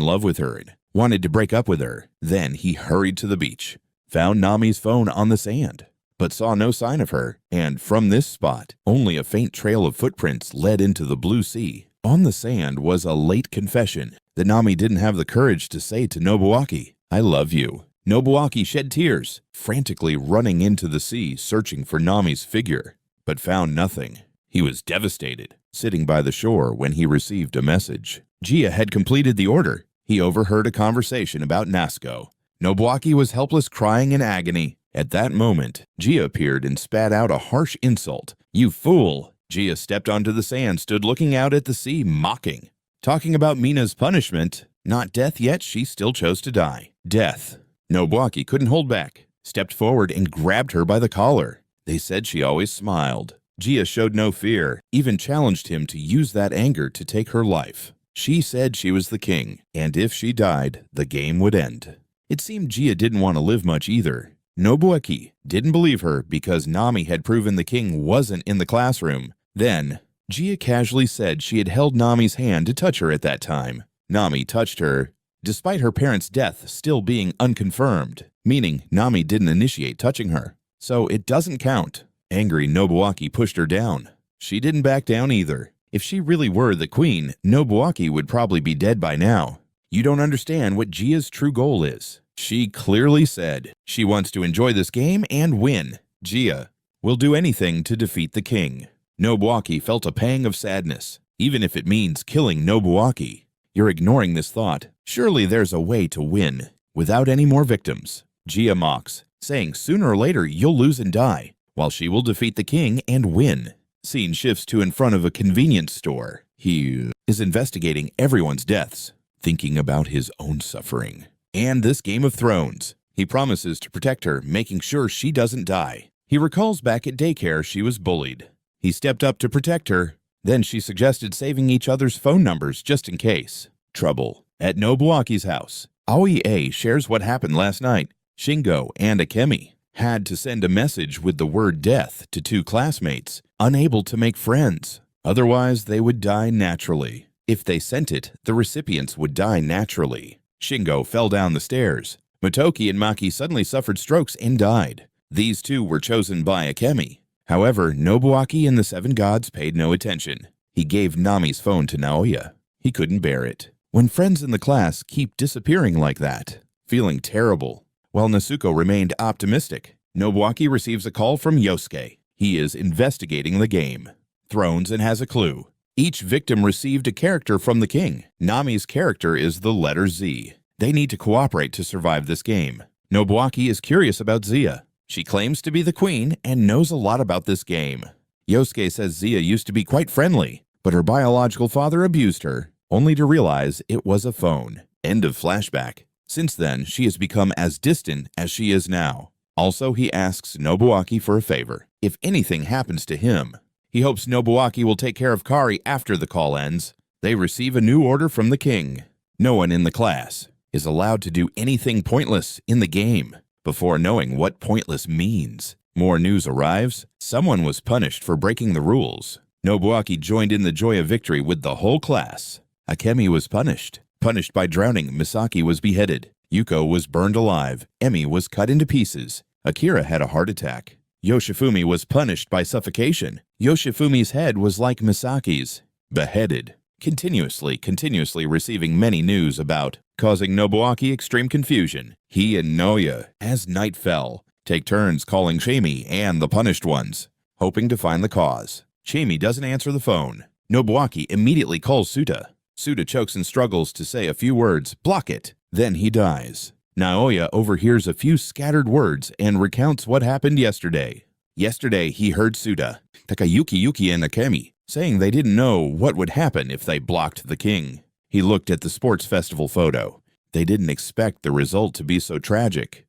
love with her, and wanted to break up with her. Then he hurried to the beach, found Nami's phone on the sand, but saw no sign of her, and from this spot, only a faint trail of footprints led into the blue sea. On the sand was a late confession that Nami didn't have the courage to say to Nobuaki, "I love you." Nobuaki shed tears, frantically running into the sea, searching for Nami's figure, but found nothing. He was devastated, sitting by the shore when he received a message. Gia had completed the order. He overheard a conversation about Nasco. Nobuaki was helpless, crying in agony. At that moment, Gia appeared and spat out a harsh insult. "You fool!" Gia stepped onto the sand, stood looking out at the sea, mocking. Talking about Mina's punishment, not death yet, she still chose to die. Death. Nobuaki couldn't hold back, stepped forward and grabbed her by the collar. They said she always smiled. Gia showed no fear, even challenged him to use that anger to take her life. She said she was the king, and if she died, the game would end. It seemed Gia didn't want to live much either. Nobuaki didn't believe her because Nami had proven the king wasn't in the classroom. Then, Gia casually said she had held Nami's hand to touch her at that time. Nami touched her, despite her parents' death still being unconfirmed, meaning Nami didn't initiate touching her. So it doesn't count. Angry, Nobuaki pushed her down. She didn't back down either. If she really were the queen, Nobuaki would probably be dead by now. You don't understand what Gia's true goal is. She clearly said she wants to enjoy this game and win. Gia will do anything to defeat the king. Nobuaki felt a pang of sadness, even if it means killing Nobuaki. You're ignoring this thought. Surely there's a way to win without any more victims. Gia mocks, saying sooner or later you'll lose and die, while she will defeat the king and win. Scene shifts to in front of a convenience store. He is investigating everyone's deaths, thinking about his own suffering. And this Game of Thrones. He promises to protect her, making sure she doesn't die. He recalls back at daycare she was bullied. He stepped up to protect her. Then she suggested saving each other's phone numbers just in case. Trouble. At Nobuaki's house, Aoi shares what happened last night. Shingo and Akemi had to send a message with the word death to two classmates, unable to make friends. Otherwise, they would die naturally. If they sent it, the recipients would die naturally. Shingo fell down the stairs. Motoki and Maki suddenly suffered strokes and died. These two were chosen by Akemi. However, Nobuaki and the Seven Gods paid no attention. He gave Nami's phone to Naoya. He couldn't bear it. When friends in the class keep disappearing like that, feeling terrible. While Nezuko remained optimistic, Nobuaki receives a call from Yosuke. He is investigating the game. Thrones and has a clue. Each victim received a character from the king. Nami's character is the letter Z. They need to cooperate to survive this game. Nobuaki is curious about Zia. She claims to be the queen and knows a lot about this game. Yosuke says Zia used to be quite friendly, but her biological father abused her, only to realize it was a phone. End of flashback. Since then, she has become as distant as she is now. Also, he asks Nobuaki for a favor. If anything happens to him, he hopes Nobuaki will take care of Kari after the call ends. They receive a new order from the king. No one in the class is allowed to do anything pointless in the game before knowing what pointless means. More news arrives. Someone was punished for breaking the rules. Nobuaki joined in the joy of victory with the whole class. Akemi was punished. Punished by drowning, Misaki was beheaded. Yuko was burned alive. Emi was cut into pieces. Akira had a heart attack. Yoshifumi was punished by suffocation. Yoshifumi's head was like Misaki's, beheaded. Continuously receiving many news about, causing Nobuaki extreme confusion. He and Naoya, as night fell, take turns calling Shamie and the punished ones, hoping to find the cause. Shamie doesn't answer the phone. Nobuaki immediately calls Suda. Suda chokes and struggles to say a few words, block it. Then he dies. Naoya overhears a few scattered words and recounts what happened yesterday. Yesterday he heard Suda, Takayuki Yuki and Akemi saying they didn't know what would happen if they blocked the king. He looked at the sports festival photo. They didn't expect the result to be so tragic.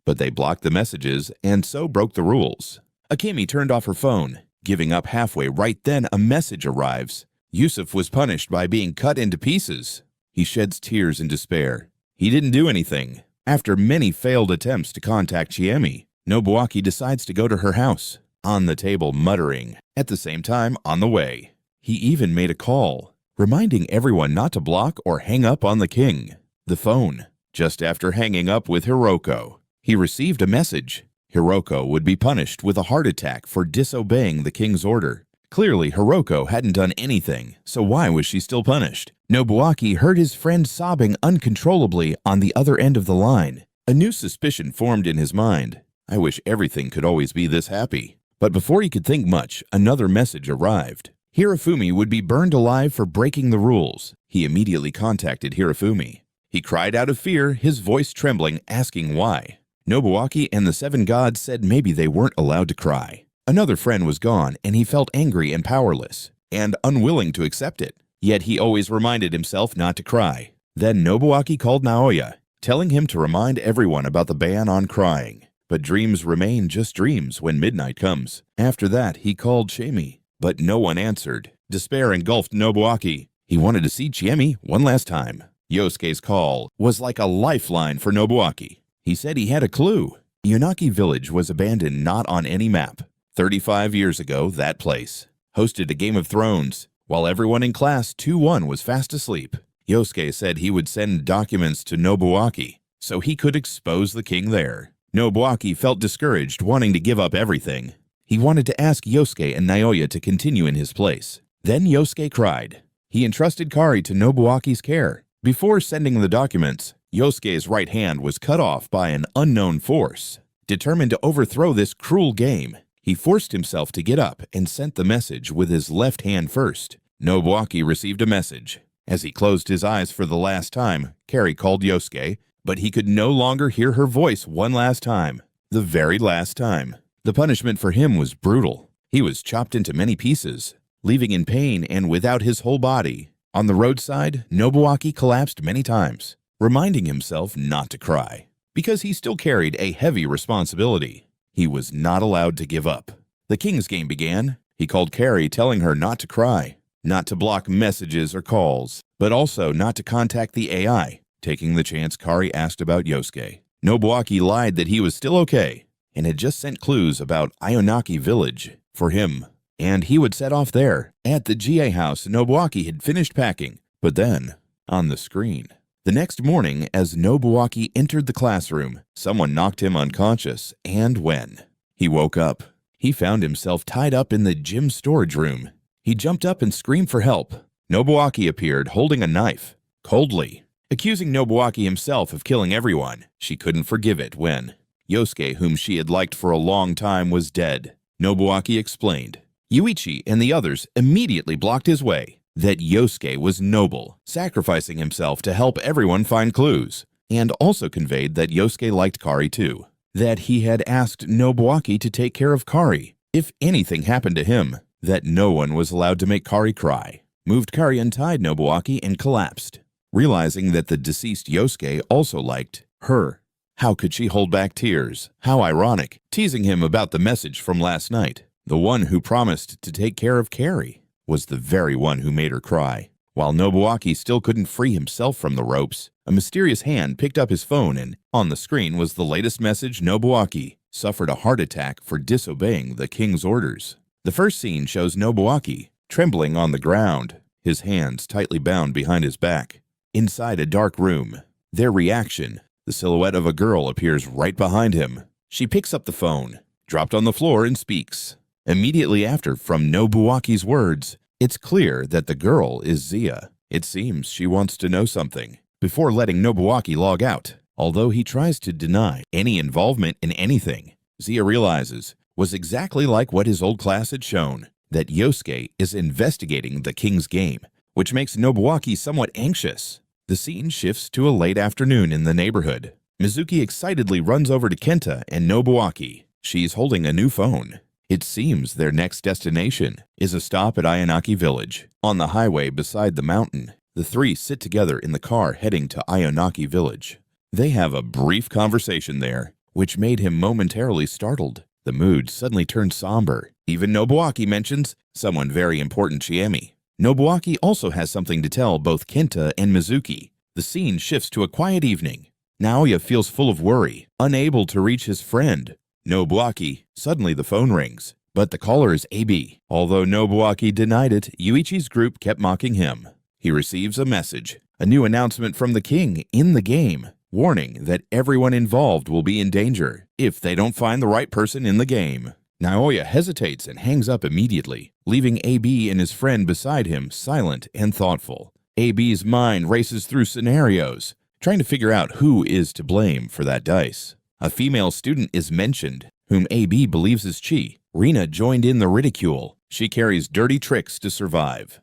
But they blocked the messages and so broke the rules. Akemi turned off her phone. Giving up halfway right then, a message arrives. Yusuf was punished by being cut into pieces. He sheds tears in despair. He didn't do anything. After many failed attempts to contact Chiemi, Nobuaki decides to go to her house, on the table muttering, at the same time on the way. He even made a call, reminding everyone not to block or hang up on the king. The phone. Just after hanging up with Hiroko, he received a message. Hiroko would be punished with a heart attack for disobeying the king's order. Clearly, Hiroko hadn't done anything, so why was she still punished? Nobuaki heard his friend sobbing uncontrollably on the other end of the line. A new suspicion formed in his mind. I wish everything could always be this happy. But before he could think much, another message arrived. Hirofumi would be burned alive for breaking the rules. He immediately contacted Hirofumi. He cried out of fear, his voice trembling, asking why. Nobuaki and the seven gods said maybe they weren't allowed to cry. Another friend was gone, and he felt angry and powerless, and unwilling to accept it. Yet he always reminded himself not to cry. Then Nobuaki called Naoya, telling him to remind everyone about the ban on crying. But dreams remain just dreams when midnight comes. After that, he called Shamie, but no one answered. Despair engulfed Nobuaki. He wanted to see Chiemi one last time. Yosuke's call was like a lifeline for Nobuaki. He said he had a clue. Yonaki village was abandoned not on any map. 35 years ago, that place hosted a Game of Thrones. While everyone in class 2-1 was fast asleep, Yosuke said he would send documents to Nobuaki so he could expose the king there. Nobuaki felt discouraged, wanting to give up everything. He wanted to ask Yosuke and Naoya to continue in his place. Then Yosuke cried. He entrusted Kari to Nobuaki's care. Before sending the documents, Yosuke's right hand was cut off by an unknown force. Determined to overthrow this cruel game, he forced himself to get up and sent the message with his left hand first. Nobuaki received a message. As he closed his eyes for the last time, Kari called Yosuke, but he could no longer hear her voice one last time. The very last time. The punishment for him was brutal. He was chopped into many pieces, leaving in pain and without his whole body. On the roadside, Nobuaki collapsed many times, reminding himself not to cry, because he still carried a heavy responsibility. He was not allowed to give up. The king's game began. He called Kari, telling her not to cry, not to block messages or calls, but also not to contact the AI, taking the chance Kari asked about Yosuke. Nobuaki lied that he was still okay and had just sent clues about Ionaki village for him, and he would set off there. At the GA house, Nobuaki had finished packing, but then, on the screen. The next morning, as Nobuaki entered the classroom, someone knocked him unconscious, and when he woke up, he found himself tied up in the gym storage room. He jumped up and screamed for help. Nobuaki appeared holding a knife, coldly, accusing Nobuaki himself of killing everyone. She couldn't forgive it when Yosuke, whom she had liked for a long time, was dead. Nobuaki explained. Yuichi and the others immediately blocked his way. That Yosuke was noble, sacrificing himself to help everyone find clues, and also conveyed that Yosuke liked Kari too. That he had asked Nobuaki to take care of Kari if anything happened to him. That no one was allowed to make Kari cry. Moved Kari untied Nobuaki and collapsed, realizing that the deceased Yosuke also liked her. How could she hold back tears? How ironic, teasing him about the message from last night. The one who promised to take care of Kari was the very one who made her cry. While Nobuaki still couldn't free himself from the ropes, a mysterious hand picked up his phone and on the screen was the latest message. Nobuaki suffered a heart attack for disobeying the king's orders. The first scene shows Nobuaki trembling on the ground, his hands tightly bound behind his back. Inside a dark room, their reaction: the silhouette of a girl appears right behind him. She picks up the phone, dropped on the floor, and speaks. Immediately after, from Nobuaki's words, it's clear that the girl is Zia. It seems she wants to know something before letting Nobuaki log out. Although he tries to deny any involvement in anything, Zia realizes was exactly like what his old class had shown, that Yosuke is investigating the king's game, which makes Nobuaki somewhat anxious. The scene shifts to a late afternoon in the neighborhood. Mizuki excitedly runs over to Kenta and Nobuaki. She's holding a new phone. It seems their next destination is a stop at Ayanaki Village. On the highway beside the mountain, the three sit together in the car heading to Ayanaki Village. They have a brief conversation there, which made him momentarily startled. The mood suddenly turns somber. Even Nobuaki mentions someone very important, Chiemi. Nobuaki also has something to tell both Kenta and Mizuki. The scene shifts to a quiet evening. Naoya feels full of worry, unable to reach his friend, Nobuaki. Suddenly the phone rings, but the caller is AB. Although Nobuaki denied it, Yuichi's group kept mocking him. He receives a message, a new announcement from the king in the game, warning that everyone involved will be in danger if they don't find the right person in the game. Naoya hesitates and hangs up immediately, leaving AB and his friend beside him silent and thoughtful. AB's mind races through scenarios, trying to figure out who is to blame for that dice. A female student is mentioned, whom AB believes is Chi. Rina joined in the ridicule. She carries dirty tricks to survive.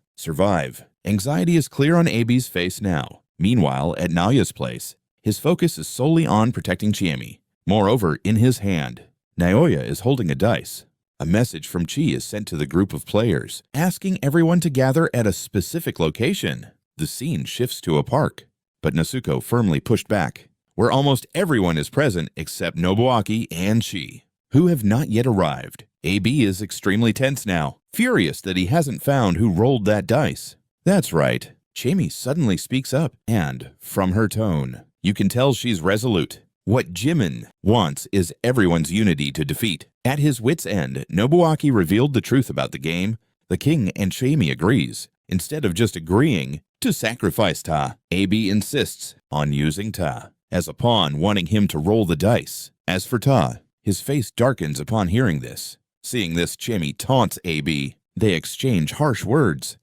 Anxiety is clear on AB's face now. Meanwhile, at Naoya's place, his focus is solely on protecting Chiemi. Moreover, in his hand, Naoya is holding a dice. A message from Chi is sent to the group of players, asking everyone to gather at a specific location. The scene shifts to a park, but Nasuko firmly pushed back, where almost everyone is present except Nobuaki and Chi, who have not yet arrived. AB is extremely tense now, furious that he hasn't found who rolled that dice. That's right, Chiemi suddenly speaks up, and, from her tone, you can tell she's resolute. What Jimin wants is everyone's unity to defeat. At his wit's end, Nobuaki revealed the truth about the game. The king and Chiemi agrees. Instead of just agreeing to sacrifice Ta, AB insists on using Ta as a pawn, wanting him to roll the dice. As for Ta, his face darkens upon hearing this. Seeing this, Chiemi taunts AB. They exchange harsh words.